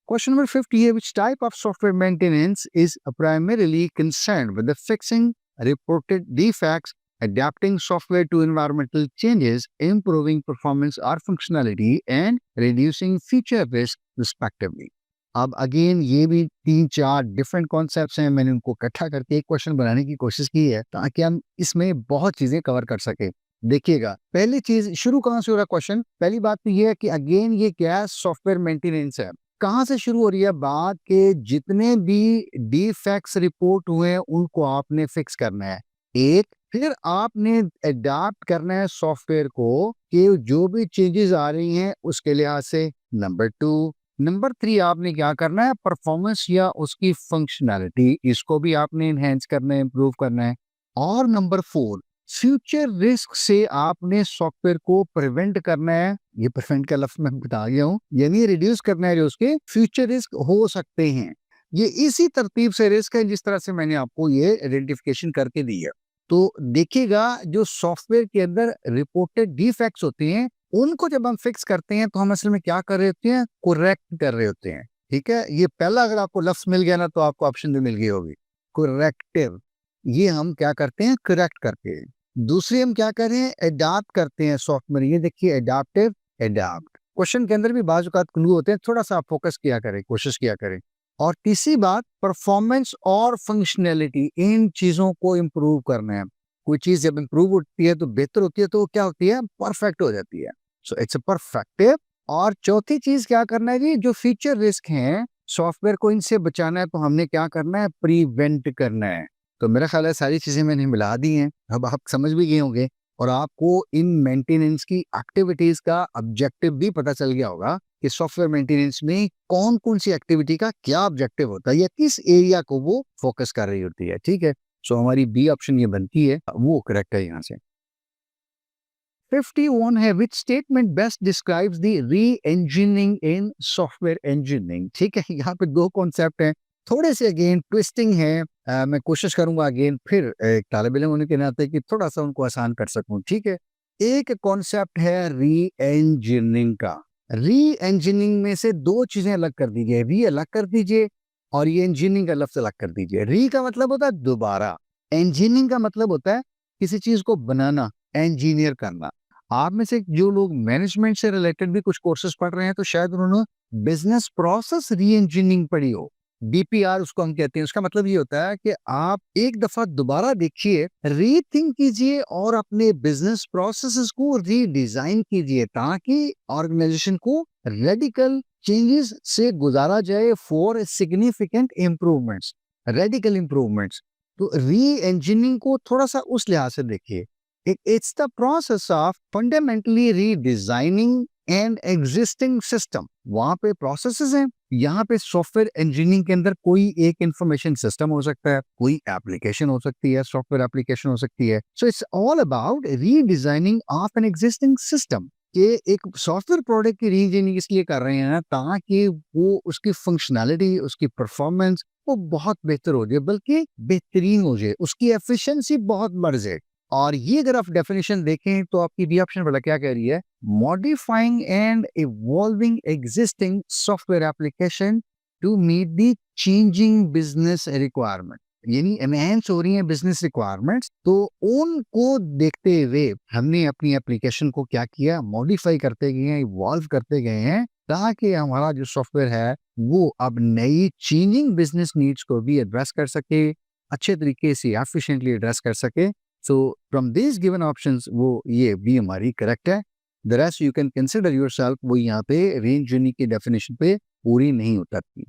Question number 50 है, which type of software maintenance is primarily concerned with the fixing reported defects, adapting software to environmental changes, improving performance or functionality, and reducing feature risk respectively. अब अगेन ये भी 3-4 डिफरेंट कॉन्सेप्ट्स हैं, मैंने उनको इकट्ठा करके एक क्वेश्चन बनाने की कोशिश की है ताकि हम इसमें बहुत चीजें कवर कर सके। देखिएगा, पहली चीज, शुरू कहाँ से हो रहा क्वेश्चन, पहली बात तो ये है कि अगेन ये क्या है, सॉफ्टवेयर मेंटेनेंस है। कहाँ से शुरू हो रही है बात के, जितने भी डिफेक्ट्स रिपोर्ट हुए हैं उनको आपने फिक्स करना है। एक, फिर आपने अडॉप्ट करना है सॉफ्टवेयर को कि जो भी चेंजेस आ रही हैं उसके लिहाज से। नंबर 2, नंबर 3, आपने क्या करना है, परफॉर्मेंस या उसकी फंक्शनैलिटी, इसको भी आपने इनहेंस करना है, इंप्रूव करना है। और नंबर 4, फ्यूचर रिस्क से आपने सॉफ्टवेयर को प्रिवेंट करना है। ये प्रिवेंट का लफ्ज मैं बता गया हूँ, यानी रिड्यूस करना है जो उसके फ्यूचर रिस्क हो सकते हैं। ये इसी तरतीब से रिस्क है जिस तरह से मैंने आपको ये आइडेंटिफिकेशन करके दी है। तो देखिएगा, जो सॉफ्टवेयर के अंदर रिपोर्टेड डिफेक्ट्स होते हैं उनको जब हम फिक्स करते हैं तो हम असल में क्या कर रहे होते हैं, कोरेक्ट कर रहे होते हैं। ठीक है, ये पहला अगर आपको लफ्ज मिल गया ना तो आपको ऑप्शन भी मिल गई होगी, कोरेक्टिव। ये हम क्या करते हैं, करेक्ट करते हैं। दूसरी हम क्या कर रहे हैं, एडाप्ट करते हैं सॉफ्टवेयर। ये देखिए एडाप्टिव, एडाप्ट। क्वेश्चन के अंदर भी बाजू का क्लू होते हैं, थोड़ा सा आप फोकस किया करें, कोशिश किया करें। और तीसरी बात, परफॉर्मेंस और फंक्शनैलिटी, इन चीजों को इम्प्रूव करना है। कोई चीज जब इम्प्रूव होती है तो बेहतर होती है, तो क्या होती है, परफेक्ट हो जाती है। So it's a perfective. और चौथी चीज क्या करना है जी, जो फ्यूचर रिस्क हैं सॉफ्टवेयर को इनसे बचाना है, तो हमने क्या करना है, प्रिवेंट करना है। तो मेरा ख्याल है सारी चीजें मैंने मिला दी हैं, अब आप समझ भी गए होंगे और आपको इन मेंटेनेंस की एक्टिविटीज का ऑब्जेक्टिव भी पता चल गया होगा कि सॉफ्टवेयर मेंटेनेंस में कौन कौन सी एक्टिविटी का क्या ऑब्जेक्टिव होता है या किस एरिया को वो फोकस कर रही होती है। ठीक है, सो हमारी बी ऑप्शन ये बनती है, वो करेक्ट है यहाँ से। 51 है, which statement best describes the re-engineering in software engineering. ठीक है, यहाँ पे दो कॉन्सेप्ट हैं, थोड़े से अगेन ट्विस्टिंग है। मैं कोशिश करूंगा अगेन फिर एक तालिब इल्म होने के नाते कि थोड़ा सा उनको आसान कर सकूं। ठीक है, एक कॉन्सेप्ट है री इंजीनियरिंग का। री इंजीनियरिंग में से दो चीजें अलग कर दीजिए, री अलग कर दीजिए और ये इंजीनियरिंग का लफ्ज अलग कर दीजिए। री का मतलब होता है दोबारा, इंजीनियरिंग का मतलब होता है किसी चीज को बनाना, इंजीनियर करना। आप में से जो लोग मैनेजमेंट से रिलेटेड भी कुछ कोर्सेज पढ़ रहे हैं तो शायद उन्होंने बिजनेस प्रोसेस री इंजीनियरिंग पढ़ी हो, बीपीआर उसको हम कहते हैं। उसका मतलब ये होता है कि आप एक दफा दोबारा देखिए, रीथिंक कीजिए और अपने बिजनेस प्रोसेसेस को रीडिजाइन कीजिए ताकि ऑर्गेनाइजेशन को रेडिकल चेंजेस से गुजारा जाए for significant improvements, radical improvements. तो री इंजीनियरिंग को थोड़ा सा उस लिहाज से देखिए, it's the process of fundamentally redesigning an existing system। वहां पे प्रोसेसेस हैं, यहाँ पे सॉफ्टवेयर इंजीनियरिंग के अंदर कोई एक इंफॉर्मेशन सिस्टम हो सकता है, कोई एप्लीकेशन हो सकती है, सॉफ्टवेयर एप्लीकेशन हो सकती है। So it's all about redesigning of an existing system. कि एक सॉफ्टवेयर प्रोडक्ट की रीडिजाइनिंग इसलिए कर रहे हैं ताकि वो उसकी फंक्शनैलिटी, उसकी परफॉर्मेंस वो बहुत बेहतर हो जाए, बल्कि बेहतरीन हो जाए, उसकी एफिशिएंसी बहुत बढ़ जाए। और ये अगर आप डेफिनेशन देखें तो आपकी बी ऑप्शन बड़ा क्या कह रही है, modifying and evolving existing software application to meet the changing business requirement. यानी एनहेंस हो रही है बिजनेस रिक्वायरमेंट्स, तो उनको देखते हुए हमने अपनी एप्लीकेशन को क्या किया, मॉडिफाई करते गए हैं, इवॉल्व करते गए हैं ताकि हमारा जो सॉफ्टवेयर है वो अब नई चेंजिंग बिजनेस नीड्स को भी एड्रेस कर सके, अच्छे तरीके से एफिशिएंटली एड्रेस कर सके। So from this given options वो ये भी हमारी करेक्ट है। The rest you can consider yourself, वो यहाँ पे रेंज यूनिक की डेफिनेशन पे पूरी नहीं उतरती।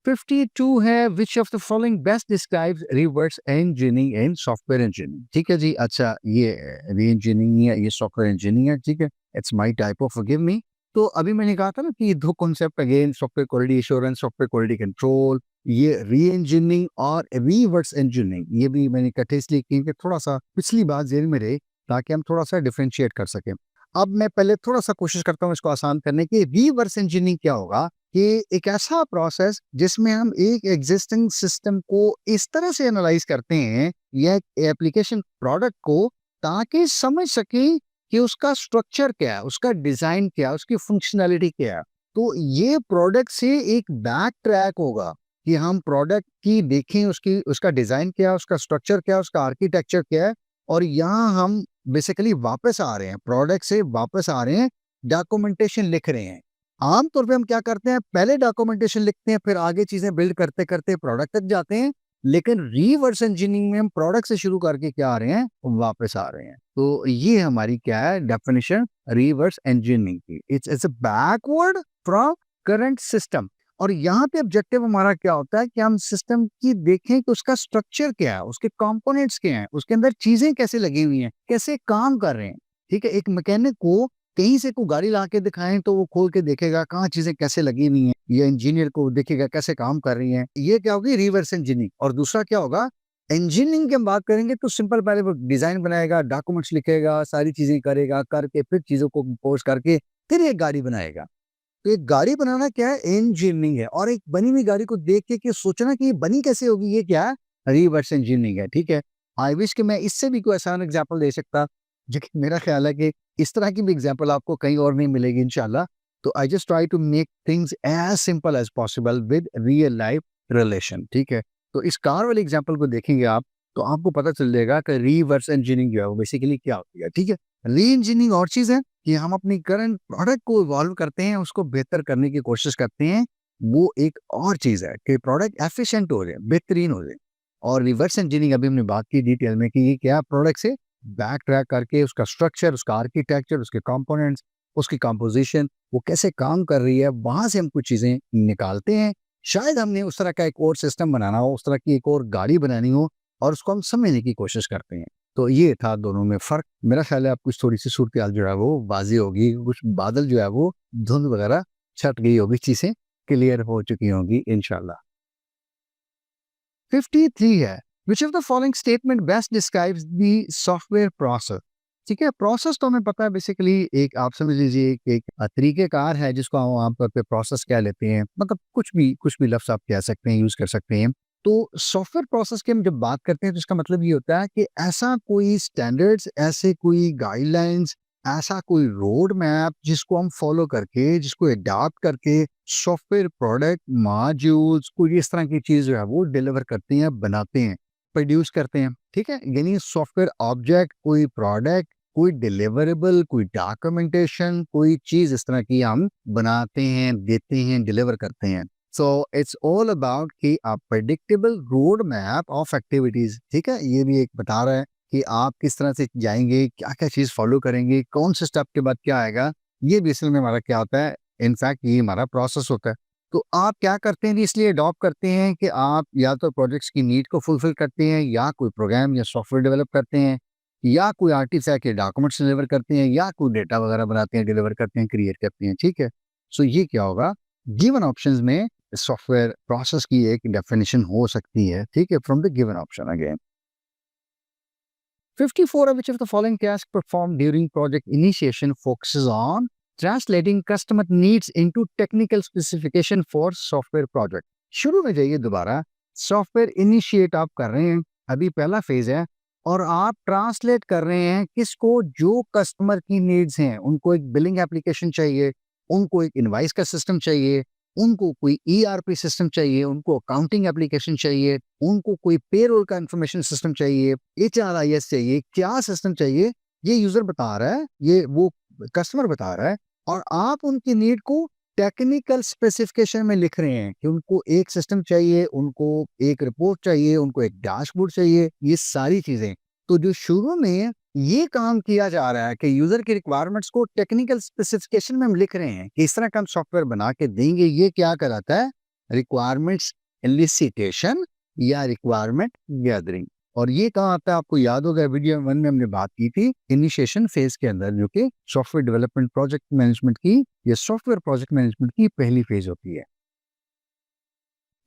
52 है, विच of the following best describes reverse engineering in software engineering. ठीक है जी, अच्छा ये री इंजीनियरिंग है, ये सॉफ्टवेयर इंजीनियरिंग है। ठीक है, it's my type of forgive me. तो अभी मैंने कहा था ना कि दो concept again, software quality assurance, software quality control, ये री इंजीनियरिंग और रिवर्स इंजीनियरिंग, ये भी मैंने इकट्ठे इसलिए की कि थोड़ा सा पिछली बात जेल में रहे ताकि हम थोड़ा सा डिफरेंशिएट कर सकें। अब मैं पहले थोड़ा सा कोशिश करता हूँ इसको आसान करने की। रिवर्स इंजीनियरिंग क्या होगा कि एक ऐसा प्रोसेस जिसमें हम एक एग्जिस्टिंग सिस्टम को इस तरह से एनालाइज करते हैं या एप्लीकेशन प्रोडक्ट को, ताकि समझ सके कि उसका स्ट्रक्चर क्या है, उसका डिजाइन क्या है, उसकी फंक्शनैलिटी क्या है। तो ये प्रोडक्ट से एक बैक ट्रैक होगा कि हम प्रोडक्ट की देखें, उसकी उसका डिजाइन क्या है, उसका स्ट्रक्चर क्या है, उसका आर्किटेक्चर क्या है, और यहाँ हम बेसिकली वापस आ रहे हैं, प्रोडक्ट से वापस आ रहे हैं, डॉक्यूमेंटेशन लिख रहे हैं। आमतौर पे हम क्या करते हैं, पहले डॉक्यूमेंटेशन लिखते हैं, फिर आगे चीजें बिल्ड करते करते प्रोडक्ट तक जाते हैं। लेकिन रिवर्स इंजीनियरिंग में हम प्रोडक्ट से शुरू करके क्या आ रहे हैं, वापस आ रहे हैं। तो ये हमारी क्या है डेफिनेशन रिवर्स इंजीनियरिंग की, it's a backward from current system. और यहाँ पे ऑब्जेक्टिव हमारा क्या होता है कि हम सिस्टम की देखें कि उसका स्ट्रक्चर क्या है, उसके कंपोनेंट्स क्या हैं, उसके अंदर चीजें कैसे लगी हुई हैं, कैसे काम कर रहे हैं। ठीक है, एक मैकेनिक को कहीं से कोई गाड़ी ला के दिखाएं तो वो खोल के देखेगा कहाँ चीजें कैसे लगी हुई हैं, या इंजीनियर को देखेगा कैसे काम कर रही हैं। ये क्या होगी, रिवर्स इंजीनियरिंग। और दूसरा क्या होगा, इंजीनियरिंग की हम बात करेंगे तो सिंपल, पहले वो डिजाइन बनाएगा, डॉक्यूमेंट्स लिखेगा, सारी चीजें करेगा, करके फिर चीजों को कंपोज करके फिर एक गाड़ी बनाएगा। तो एक गाड़ी बनाना क्या है, इंजीनियरिंग है। और एक बनी हुई गाड़ी को देख के सोचना कि ये बनी कैसे होगी, ये क्या है, रिवर्स इंजीनियरिंग है। ठीक है, आई विश कि मैं इससे भी कोई आसान एग्जांपल दे सकता, लेकिन मेरा ख्याल है कि इस तरह की भी एग्जांपल आपको कहीं और नहीं मिलेगी इंशाल्लाह। तो I just try to make things as simple as possible with real life relation. ठीक है, तो इस कार वाले एग्जाम्पल को देखेंगे आप, तो आपको पता चल जाएगा कि रिवर्स इंजीनियरिंग जो है वो बेसिकली क्या होती है। ठीक है, री इंजीनियरिंग और चीज है कि हम अपनी करंट प्रोडक्ट को इवॉल्व करते हैं, उसको बेहतर करने की कोशिश करते हैं। वो एक और चीज है कि प्रोडक्ट एफिशिएंट हो जाए, बेहतरीन हो जाए। और रिवर्स इंजीनियरिंग अभी हमने बात की डिटेल में कि ये क्या प्रोडक्ट से बैक ट्रैक करके उसका स्ट्रक्चर, उसका आर्किटेक्चर, उसके कंपोनेंट्स, उसकी कंपोजिशन, वो कैसे काम कर रही है, वहां से हम कुछ चीजें निकालते हैं। शायद हमने उस तरह का एक और सिस्टम बनाना हो, उस तरह की एक और गाड़ी बनानी हो, और उसको हम समझने की कोशिश करते हैं। तो ये था दोनों में फर्क। मेरा ख्याल है आपको थोड़ी सी सूरत जो है वो वाजी होगी, कुछ बादल जो है वो धुंध वगैरह छट गई होगी, चीजें क्लियर हो चुकी होंगी इंशाल्लाह। 53 है, विच of the following statement best describes the software process. ठीक है, प्रोसेस तो हमें पता है बेसिकली एक, आप समझ लीजिए कि एक तरीकेकार है जिसको हम आमतौर पे प्रोसेस कह लेते हैं, मतलब कुछ भी लफ्ज आप कह सकते हैं, यूज कर सकते हैं। तो सॉफ्टवेयर प्रोसेस की हम जब बात करते हैं तो इसका मतलब ये होता है कि ऐसा कोई स्टैंडर्ड्स, ऐसे कोई गाइडलाइंस, ऐसा कोई रोड मैप जिसको हम फॉलो करके, जिसको अडॉप्ट करके सॉफ्टवेयर प्रोडक्ट, मॉड्यूल्स, कोई इस तरह की चीज जो है वो डिलीवर करते हैं, बनाते हैं, प्रोड्यूस करते हैं। ठीक है, यानी सॉफ्टवेयर ऑब्जेक्ट, कोई प्रोडक्ट, कोई डिलीवरेबल, कोई डॉक्यूमेंटेशन, कोई चीज इस तरह की हम बनाते हैं, देते हैं, डिलीवर करते हैं। सो इट्स ऑल अबाउट कि a predictable road map of activities. ठीक है, ये भी एक बता रहा है कि आप किस तरह से जाएंगे, क्या क्या चीज फॉलो करेंगे, कौन से स्टेप के बाद क्या आएगा। ये भी असल में हमारा क्या होता है, इनफैक्ट ये हमारा प्रोसेस होता है। तो आप क्या करते हैं, इसलिए अडॉप्ट करते हैं कि आप या तो प्रोजेक्ट्स की नीड को फुलफिल करते हैं, या कोई प्रोग्राम या सॉफ्टवेयर डेवलप करते हैं, या कोई आर्टिफैक्ट के डॉक्यूमेंट्स डिलीवर करते हैं, या कोई डेटा वगैरह बनाते हैं, डिलीवर करते हैं, क्रिएट करते हैं। ठीक है, सो ये क्या होगा, गिवन ऑप्शंस में सॉफ्टवेयर प्रोसेस की एक डेफिनेशन हो सकती है। ठीक है, from the given option again. 54 which of the following tasks performed during project initiation focuses on translating customer needs into technical specification for software project। शुरू में जाइए दोबारा, सॉफ्टवेयर इनिशिएट आप कर रहे हैं, अभी पहला फेज है, और आप ट्रांसलेट कर रहे हैं किसको, जो कस्टमर की नीड्स हैं। उनको एक बिलिंग एप्लीकेशन चाहिए, उनको एक इनवाइस का सिस्टम चाहिए, उनको कोई ईआरपी सिस्टम चाहिए, उनको अकाउंटिंग एप्लीकेशन चाहिए, उनको कोई पेरोल का इंफॉर्मेशन सिस्टम चाहिए, एचआरआईएस चाहिए, क्या सिस्टम चाहिए, ये यूजर बता रहा है, ये वो कस्टमर बता रहा है, और आप उनकी नीड को टेक्निकल स्पेसिफिकेशन में लिख रहे हैं कि उनको एक सिस्टम चाहिए, उनको एक रिपोर्ट चाहिए, उनको एक डैशबोर्ड चाहिए, ये सारी चीजें। तो जो शुरू में ये काम किया जा रहा है कि यूजर की रिक्वायरमेंट्स को टेक्निकल स्पेसिफिकेशन में हम लिख रहे हैं कि इस तरह का हम सॉफ्टवेयर बना के देंगे, ये क्या कराता है, रिक्वायरमेंट्स एलिसिटेशन या रिक्वायरमेंट गैदरिंग। और ये कहाँ आता है, आपको याद होगा वीडियो 1 में हमने बात की थी इनिशिएशन फेज के अंदर, जो कि सॉफ्टवेयर डेवलपमेंट प्रोजेक्ट मैनेजमेंट की या सॉफ्टवेयर प्रोजेक्ट मैनेजमेंट की पहली फेज होती है।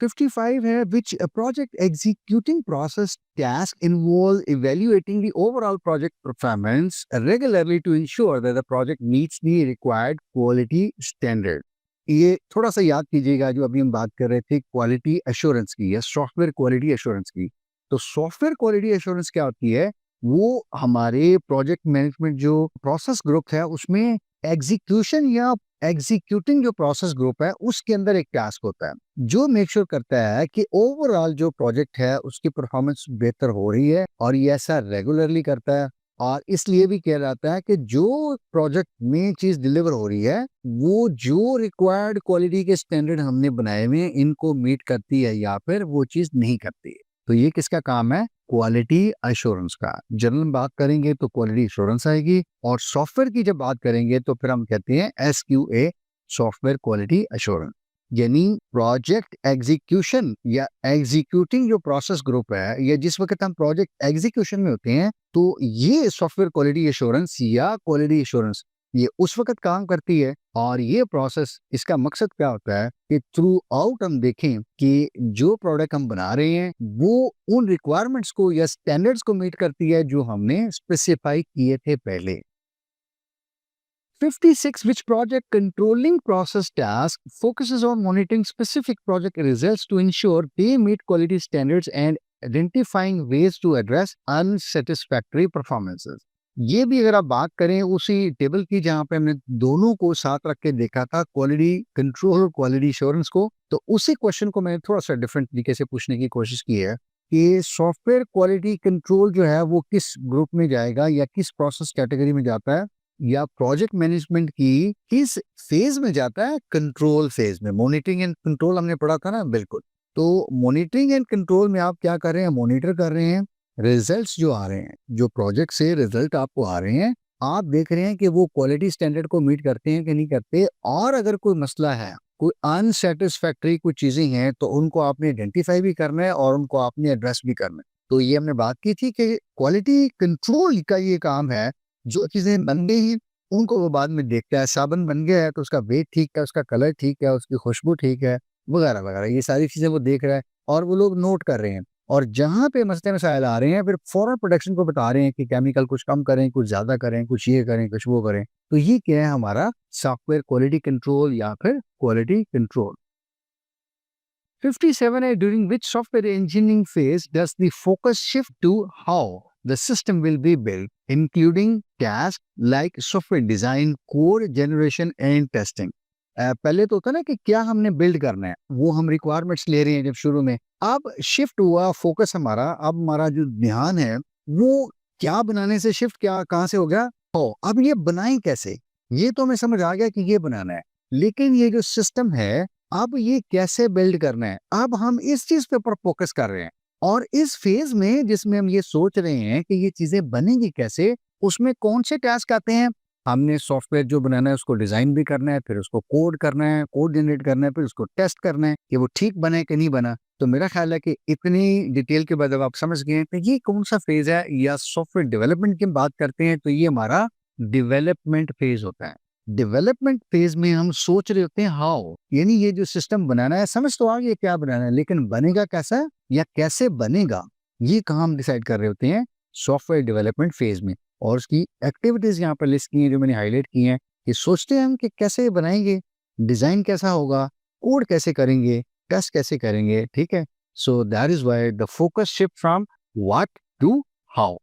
55 है, which a project executing process task involve evaluating the overall project performance regularly to ensure that the project meets the required quality standard। ये थोड़ा सा याद कीजिएगा, जो अभी हम बात कर रहे थे क्वालिटी एश्योरेंस की या सॉफ्टवेयर क्वालिटी एश्योरेंस की। तो सॉफ्टवेयर क्वालिटी एश्योरेंस क्या होती है, वो हमारे प्रोजेक्ट मैनेजमेंट जो प्रोसेस ग्रुप है उसमें एग्जीक्यूशन या एग्जीक्यूटिंग जो प्रोसेस ग्रुप है उसके अंदर एक टास्क होता है जो मेक श्योर करता है कि ओवरऑल जो प्रोजेक्ट है उसकी परफॉर्मेंस बेहतर हो रही है, और ये ऐसा रेगुलरली करता है। और इसलिए भी कहा जाता है कि जो प्रोजेक्ट में चीज डिलीवर हो रही है वो जो रिक्वायर्ड क्वालिटी के स्टैंडर्ड हमने बनाए हुए हैं इनको मीट करती है या फिर वो चीज नहीं करती है। तो ये किसका काम है, क्वालिटी एश्योरेंस का। जनरल में बात करेंगे तो क्वालिटी एश्योरेंस आएगी, और सॉफ्टवेयर की जब बात करेंगे तो फिर हम कहते हैं SQA, सॉफ्टवेयर क्वालिटी एश्योरेंस। यानी प्रोजेक्ट एग्जीक्यूशन या एग्जीक्यूटिंग जो प्रोसेस ग्रुप है, या जिस वक्त हम प्रोजेक्ट एग्जीक्यूशन में होते हैं, तो ये सॉफ्टवेयर क्वालिटी एश्योरेंस या क्वालिटी एश्योरेंस ये उस वक्त काम करती है। और ये प्रोसेस, इसका मकसद क्या होता है कि थ्रू आउट हम देखें कि जो प्रोडक्ट हम बना रहे हैं वो उन रिक्वायरमेंट्स को या स्टैंडर्ड्स को मीट करती है जो हमने स्पेसिफाई किए थे पहले। 56 which project controlling process task focuses on monitoring specific project results to ensure they meet quality standards and identifying ways to address unsatisfactory performances। ये भी अगर आप बात करें उसी टेबल की जहाँ पे हमने दोनों को साथ रख के देखा था, क्वालिटी कंट्रोल और क्वालिटी एश्योरेंस को, तो उसी क्वेश्चन को मैंने थोड़ा सा डिफरेंट तरीके से पूछने की कोशिश की है कि सॉफ्टवेयर क्वालिटी कंट्रोल जो है वो किस ग्रुप में जाएगा या किस प्रोसेस कैटेगरी में जाता है, या प्रोजेक्ट मैनेजमेंट की किस फेज में जाता है, कंट्रोल फेज में। मॉनिटरिंग एंड कंट्रोल हमने पढ़ा था ना, बिल्कुल। तो मॉनिटरिंग एंड कंट्रोल में आप क्या कर रहे हैं, मॉनिटर कर रहे हैं रिजल्ट्स जो आ रहे हैं, जो प्रोजेक्ट से रिजल्ट आपको आ रहे हैं, आप देख रहे हैं कि वो क्वालिटी स्टैंडर्ड को मीट करते हैं कि नहीं करते, और अगर कोई मसला है, कोई अनसेटिस्फैक्टरी कुछ चीजें हैं, तो उनको आपने आइडेंटिफाई भी करना है और उनको आपने एड्रेस भी करना है। तो ये हमने बात की थी कि क्वालिटी कंट्रोल का ये काम है, जो चीजें बन गई हैं उनको वो बाद में देखता है। साबुन बन गया है तो उसका वेट ठीक है, उसका कलर ठीक है, उसकी खुशबू ठीक है, वगैरह वगैरह, ये सारी चीजें वो देख रहा है और वो लोग नोट कर रहे हैं। और जहाँ पे मसले मसाइल आ रहे हैं, फिर फौरन प्रोडक्शन को बता रहे हैं कि केमिकल कुछ कम करें, कुछ ज़्यादा करें, कुछ ये करें, कुछ वो करें। तो ये क्या है, हमारा सॉफ्टवेयर क्वालिटी कंट्रोल या फिर क्वालिटी कंट्रोल। 57 है, during which software engineering phase does the focus shift to how the system will be built, including tasks like software design, code generation and testing. पहले तो होता है ना कि क्या हमने बिल्ड करना है, वो हम रिक्वायरमेंट्स ले रहे हैं जब शुरू में। अब शिफ्ट हुआ फोकस हमारा, अब हमारा जो ध्यान है वो क्या बनाने से शिफ्ट, क्या कहाँ से हो गया, हो अब ये बनाएं कैसे। ये तो हमें समझ आ गया कि ये बनाना है, लेकिन ये जो सिस्टम है अब ये कैसे बिल्ड करना है, अब हम इस चीज पे ऊपर फोकस कर रहे हैं। और इस फेज में जिसमें हम ये सोच रहे हैं कि ये चीजें बनेंगी कैसे, उसमें कौन से टास्क आते हैं, हमने सॉफ्टवेयर जो बनाना है उसको डिजाइन भी करना है, फिर उसको कोड करना है, कोड जनरेट करना है, फिर उसको टेस्ट करना है कि वो ठीक बने कि नहीं बना। तो मेरा ख्याल है कि इतनी डिटेल के बाद अब आप समझ गए हैं कि ये कौन सा फेज है, या सॉफ्टवेयर डेवलपमेंट की बात करते हैं तो ये हमारा डेवलपमेंट फेज होता है। डेवलपमेंट फेज में हम सोच रहे होते हैं हाउ, यानी ये जो सिस्टम बनाना है, समझ तो आ गया क्या बनाना है, लेकिन बनेगा कैसा या कैसे बनेगा, ये कहाँ हम डिसाइड कर रहे होते हैं, सॉफ्टवेयर डेवलपमेंट फेज में। और उसकी एक्टिविटीज यहाँ पर लिस्ट की हैं जो मैंने हाईलाइट की हैं, कि सोचते हैं हम कि कैसे बनाएंगे, डिजाइन कैसा होगा, कोड कैसे करेंगे, टेस्ट कैसे करेंगे, ठीक है। So that is why the focus shift from what to how.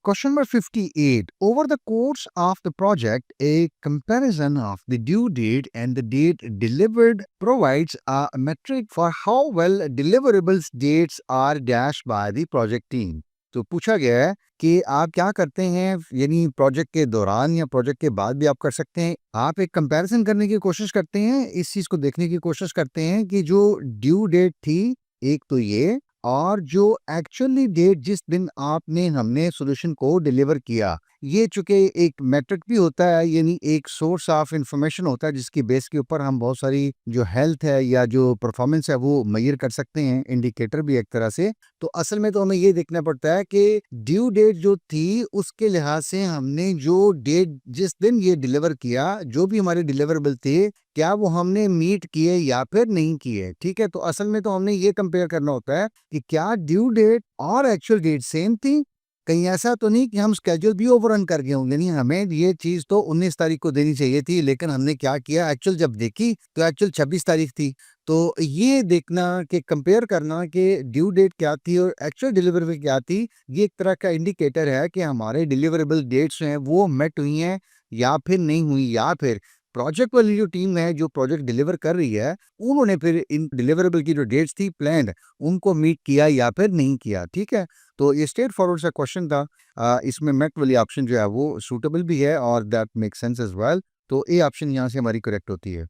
Question number 58. Over the course of the project, a comparison of the due date and the date delivered provides a metric for how well deliverables dates are dashed by the project team. तो पूछा गया है कि आप क्या करते हैं, यानी प्रोजेक्ट के दौरान या प्रोजेक्ट के बाद भी आप कर सकते हैं। आप एक कंपैरिजन करने की कोशिश करते हैं, इस चीज को देखने की कोशिश करते हैं कि जो ड्यू डेट थी, एक तो ये, और जो एक्चुअली डेट जिस दिन आपने हमने सॉल्यूशन को डिलीवर किया, ये चूंकि एक मैट्रिक भी होता है, यानी एक सोर्स ऑफ इंफॉर्मेशन होता है जिसकी बेस के ऊपर हम बहुत सारी जो हेल्थ है या जो परफॉर्मेंस है वो मेजर कर सकते हैं, इंडिकेटर भी एक तरह से। तो असल में तो हमें ये देखना पड़ता है कि ड्यू डेट जो थी उसके लिहाज से हमने जो डेट जिस दिन ये डिलीवर किया, जो भी हमारे डिलीवरेबल थे, क्या वो हमने मीट किए या फिर नहीं किए, ठीक है। तो असल में तो हमने ये कंपेयर करना होता है कि क्या ड्यू डेट और एक्चुअल डेट सेम थी, कहीं ऐसा तो नहीं कि हम स्केड्यूल भी ओवररन कर गए होंगे, नहीं, हमें ये चीज तो 19 तारीख को देनी चाहिए थी, लेकिन हमने क्या किया, एक्चुअल जब देखी तो एक्चुअल 26 तारीख थी। तो ये देखना कि कंपेयर करना कि ड्यू डेट क्या थी और एक्चुअल डिलीवरेबल क्या थी, ये एक तरह का इंडिकेटर है कि हमारे डिलीवरेबल डेट्स हैं वो मेट हुई हैं या फिर नहीं हुई, या फिर प्रोजेक्ट वाली जो टीम है जो प्रोजेक्ट डिलीवर कर रही है, उन्होंने फिर इन डिलीवरेबल की जो डेट्स थी प्लान, उनको मीट किया या फिर नहीं किया, ठीक है। तो ये स्ट्रेट फॉरवर्ड सा क्वेश्चन था। इसमें मेट वाली ऑप्शन जो है वो सूटेबल भी है और that make sense as well. तो ए ऑप्शन यहाँ से हमारी करेक्ट होती है।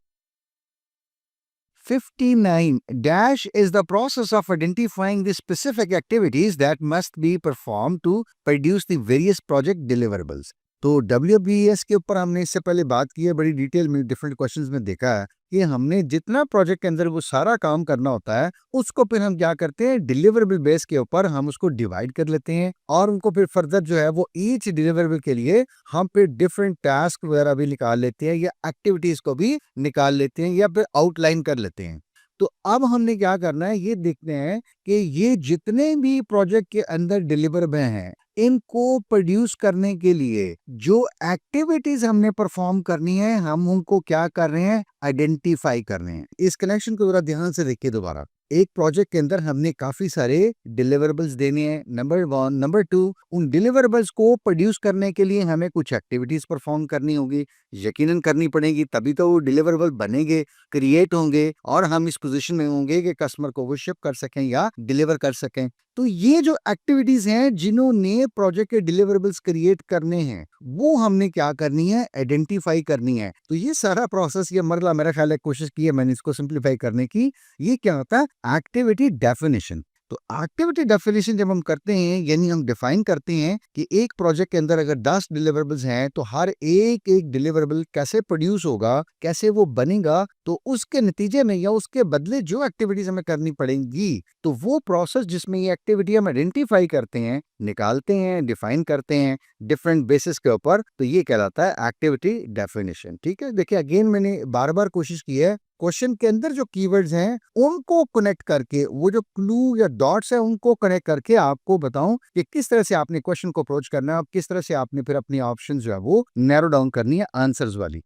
59 dash is the process of identifying the specific activities that must be performed to produce the various project deliverables. तो WBS के ऊपर हमने इससे पहले बात की है बड़ी डिटेल में, डिफरेंट क्वेश्चंस में देखा है कि हमने जितना प्रोजेक्ट के अंदर वो सारा काम करना होता है, उसको फिर हम क्या करते हैं, डिलीवरेबल बेस के ऊपर हम उसको डिवाइड कर लेते हैं, और उनको फिर फर्दर जो है वो ईच डिलीवरेबल के लिए हम फिर डिफरेंट टास्क वगैरह भी निकाल लेते हैं, या एक्टिविटीज को भी निकाल लेते हैं, या फिर आउटलाइन कर लेते हैं। तो अब हमने क्या करना है, ये देखते हैं कि ये जितने भी प्रोजेक्ट के अंदर डिलीवरेबल हैं, इनको प्रोड्यूस करने के लिए जो एक्टिविटीज हमने परफॉर्म करनी है, हम उनको क्या कर रहे हैं, आइडेंटिफाई कर रहे हैं। इस कनेक्शन को जरा ध्यान से देखिए दोबारा। एक प्रोजेक्ट के अंदर हमने काफी सारे डिलीवरेबल्स देने हैं, नंबर 1। नंबर 2, उन डिलीवरेबल्स को प्रोड्यूस करने के लिए हमें कुछ एक्टिविटीज परफॉर्म करनी होगी, यकीनन करनी पड़ेगी, तभी तो वो डिलीवरेबल बनेंगे, क्रिएट होंगे और हम इस पोजीशन में होंगे कि कस्टमर को वो शिप कर सकें या डिलीवर कर सकें। तो ये जो एक्टिविटीज हैं जिन्होंने प्रोजेक्ट के डिलीवरेबल्स क्रिएट करने हैं, वो हमने क्या करनी है, आइडेंटिफाई करनी है। तो ये सारा प्रोसेस, ये मरला मेरा ख्याल है कोशिश की है मैंने इसको सिंप्लीफाई करने की। ये क्या होता है, एक्टिविटी डेफिनेशन। तो एक्टिविटी डेफिनेशन जब हम करते हैं, यानी हम डिफाइन करते हैं कि एक प्रोजेक्ट के अंदर अगर 10 डिलीवरेबल्स हैं तो हर एक एक डिलीवरेबल कैसे प्रोड्यूस होगा, कैसे वो बनेगा, तो उसके नतीजे में या उसके बदले जो एक्टिविटीज हमें करनी पड़ेंगी, तो वो प्रोसेस जिसमें ये एक्टिविटी हम आइडेंटिफाई करते हैं, निकालते हैं, डिफाइन करते हैं डिफरेंट बेसिस के ऊपर, तो ये कहलाता है एक्टिविटी डेफिनेशन। ठीक है, देखिए अगेन मैंने बार बार कोशिश की है क्वेश्चन के अंदर जो कीवर्ड्स हैं उनको कनेक्ट करके, वो जो क्लू या डॉट्स है उनको कनेक्ट करके आपको बताऊं कि किस तरह से आपने क्वेश्चन को अप्रोच करना है और किस तरह से आपने फिर अपनी ऑप्शन जो है वो नैरो डाउन करनी है आंसर्स वाली।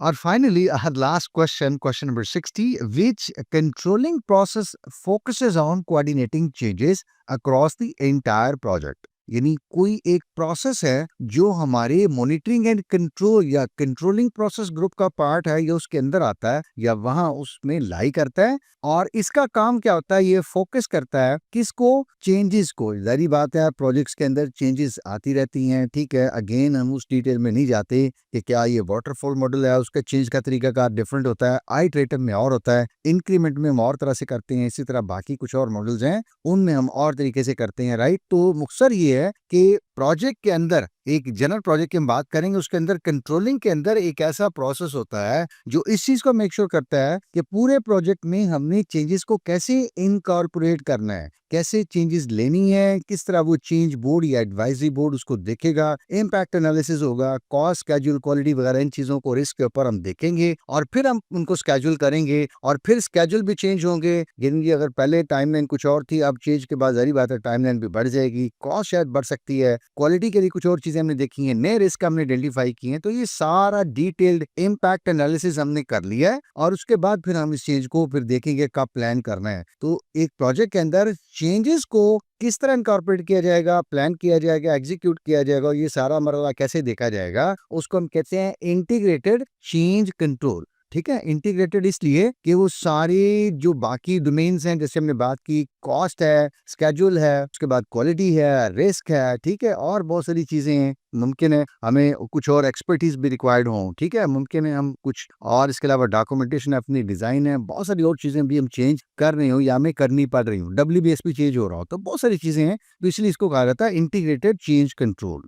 और finally I had last question, question number 60, which controlling process focuses on coordinating changes across the entire project। यानी कोई एक प्रोसेस है जो हमारे मॉनिटरिंग एंड कंट्रोल या कंट्रोलिंग प्रोसेस ग्रुप का पार्ट है, या उसके अंदर आता है या वहां उसमें लाई करता है, और इसका काम क्या होता है, ये फोकस करता है किसको, चेंजेस को। जारी बात है प्रोजेक्ट्स के अंदर चेंजेस आती रहती हैं, ठीक है, अगेन हम उस डिटेल में नहीं जाते कि क्या ये वाटरफॉल मॉडल है उसका चेंज का तरीका कार डिफरेंट होता है, आइटरेटिव में और होता है, इंक्रीमेंट में हम और तरह से करते हैं, इसी तरह बाकी कुछ और मॉडल्स हैं उनमें हम और तरीके से करते हैं, राइट। तो मुख्तसर ये है कि प्रोजेक्ट के अंदर, एक जनरल प्रोजेक्ट की हम बात करेंगे, उसके अंदर कंट्रोलिंग के अंदर एक ऐसा प्रोसेस होता है जो इस चीज को मेक श्योर करता है कि पूरे प्रोजेक्ट में हमने चेंजेस को कैसे इनकॉर्पोरेट करना है, कैसे चेंजेस लेनी है, किस तरह वो चेंज बोर्ड या एडवाइजरी बोर्ड उसको देखेगा, इम्पैक्ट एनालिसिस होगा, कॉस्ट, स्केड्यूल, क्वालिटी वगैरह इन चीजों को रिस्क के ऊपर हम देखेंगे और फिर हम उनको स्केड्यूल करेंगे, और फिर स्केड्यूल भी चेंज होंगे। यानी अगर पहले टाइमलाइन कुछ और थी, अब चेंज के बाद जारी बात है टाइमलाइन भी बढ़ जाएगी, कॉस्ट शायद बढ़ सकती है, क्वालिटी के लिए कुछ और चीजें हमने देखी हैं, नए रिस्क हमने आइडेंटिफाई किए हैं। तो ये सारा डिटेल्ड इम्पैक्ट एनालिसिस हमने कर लिया है, और उसके बाद फिर हम इस चीज को फिर देखेंगे कब प्लान करना है। तो एक प्रोजेक्ट के अंदर चेंजेस को किस तरह इनकॉर्पोरेट किया जाएगा, प्लान किया जाएगा, एग्जीक्यूट किया जाएगा, ये सारा मरला कैसे देखा जाएगा, उसको हम कहते हैं इंटीग्रेटेड चेंज कंट्रोल। ठीक है, इंटीग्रेटेड इसलिए कि वो सारी जो बाकी डोमेन्स हैं, जैसे हमने बात की, कॉस्ट है, स्केड्यूल है, उसके बाद क्वालिटी है, रिस्क है, ठीक है, और बहुत सारी चीजें हैं। मुमकिन है हमें कुछ और एक्सपर्टीज भी रिक्वायर्ड हो, ठीक है, मुमकिन है हम कुछ और इसके अलावा डॉक्यूमेंटेशन है, अपनी डिजाइन है, बहुत सारी और चीजें भी हम चेंज कर रहे हो या हमें करनी पड़ रही हो, WBS भी चेंज हो रहा हो, तो बहुत सारी चीजें हैं, तो इसलिए इसको कहा जाता है इंटीग्रेटेड चेंज कंट्रोल।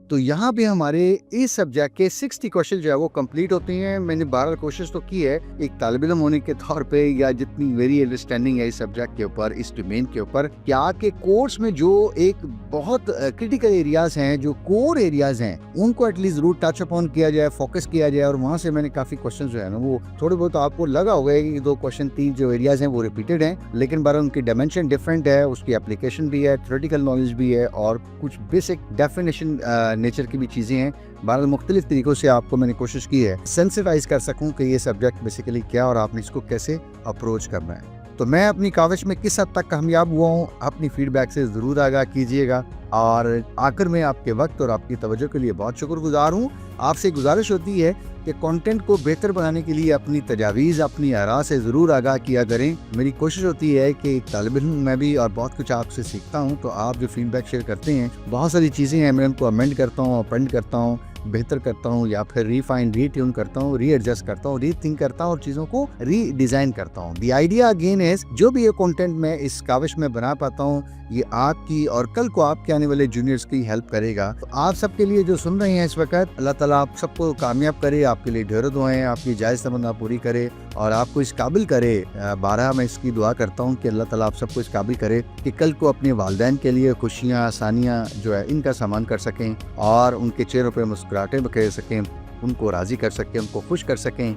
तो यहाँ पे हमारे इस सब्जेक्ट के 60 क्वेश्चन जो है वो कंप्लीट होते हैं। मैंने 12 कोशिश तो की है एक तालिब इल्म होने के तौर पे, या जितनी मेरी अंडरस्टैंडिंग है इस सब्जेक्ट के ऊपर, इस डोमेन के ऊपर, कि आपके कोर्स में जो एक बहुत क्रिटिकल एरियाज हैं, जो कोर एरियाज हैं, उनको एटलीस्ट जरूर टच अपॉन किया जाए, फोकस किया जाए। और वहाँ से मैंने काफी क्वेश्चन जो है ना वो थोड़े बहुत आपको लगा होगा कि 2 क्वेश्चन 3 जो एरियाज हैं वो रिपीटेड हैं, लेकिन बार उनकी डायमेंशन डिफरेंट है, उसकी एप्लीकेशन भी है, थ्योरेटिकल नॉलेज भी है, और कुछ बेसिक डेफिनेशन नेचर की भी चीजें हैं। बार मुख्तलिफ तरीकों से आपको मैंने कोशिश की है सेंसिटाइज कर सकूं कि ये सब्जेक्ट बेसिकली क्या और आपने इसको कैसे अप्रोच करना है। तो मैं अपनी काविश में किस हद तक कामयाब हुआ हूँ, अपनी फीडबैक से ज़रूर आगाह कीजिएगा। और आखिर में आपके वक्त और आपकी तवज्जो के लिए बहुत शुक्रगुजार हूँ। आपसे गुजारिश होती है कि कंटेंट को बेहतर बनाने के लिए अपनी तजावीज़, अपनी आरा से ज़रूर आगाह किया करें। मेरी कोशिश होती है कि तालिब इल्म मैं भी और बहुत कुछ आपसे सीखता हूँ, तो आप जो फीडबैक शेयर करते हैं, बहुत सारी चीज़ें हैं, मैं उनको अमेंड करता हूँ, अपेंड करता हूँ, बेहतर करता हूँ, या फिर रीफाइन, रीट्यून करता हूँ, रीएडजस्ट करता हूँ, रीथिंक करता हूँ और चीज़ों को रीडिज़ाइन करता हूँ। द आइडिया अगेन इज, जो भी ये कंटेंट मैं इस काविश में बना पाता हूँ, ये आपकी और कल को आपके आने वाले जूनियर्स की हेल्प करेगा। तो आप सबके लिए जो सुन रहे हैं इस वक्त, अल्लाह ताला आप सबको कामयाब करे, आपके लिए ढेरों दुआएं, आपकी जायज़ तमन्ना पूरी करे और आपको इस काबिल करे। 12 मैं इसकी दुआ करता हूँ कि अल्लाह ताला आप सबको इस काबिल करे कि कल को अपने वालिदैन के लिए खुशियाँ, आसानियाँ जो है इनका सामान कर सकें और उनके चेहरों पर मुस्कुराहटें बखेर सकें, उनको राज़ी कर सकें, उनको खुश कर सकें।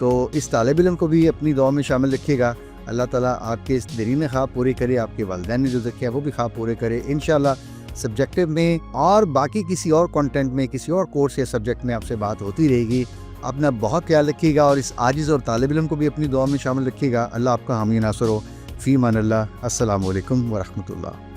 तो इस तालिब इल्म को भी अपनी दुआ में शामिल रखिएगा। अल्लाह ताला आपके इस दरीन ख्वाब पूरे करे, आपके वालिदैन ने जो देखा वो भी ख्वाब पूरे करे। इंशाल्लाह सब्जेक्टिव में और बाकी किसी और कंटेंट में, किसी और कोर्स या सब्जेक्ट में आपसे बात होती रहेगी। अपना बहुत ख्याल रखिएगा और इस आजिज़ और तालिब इल्म को भी अपनी दुआ में शामिल रखिएगा। अल्लाह आपका हामी नासर हो। फ़ी अमान अल्लाह। अस्सलामु अलैकुम व रहमतुल्लाह।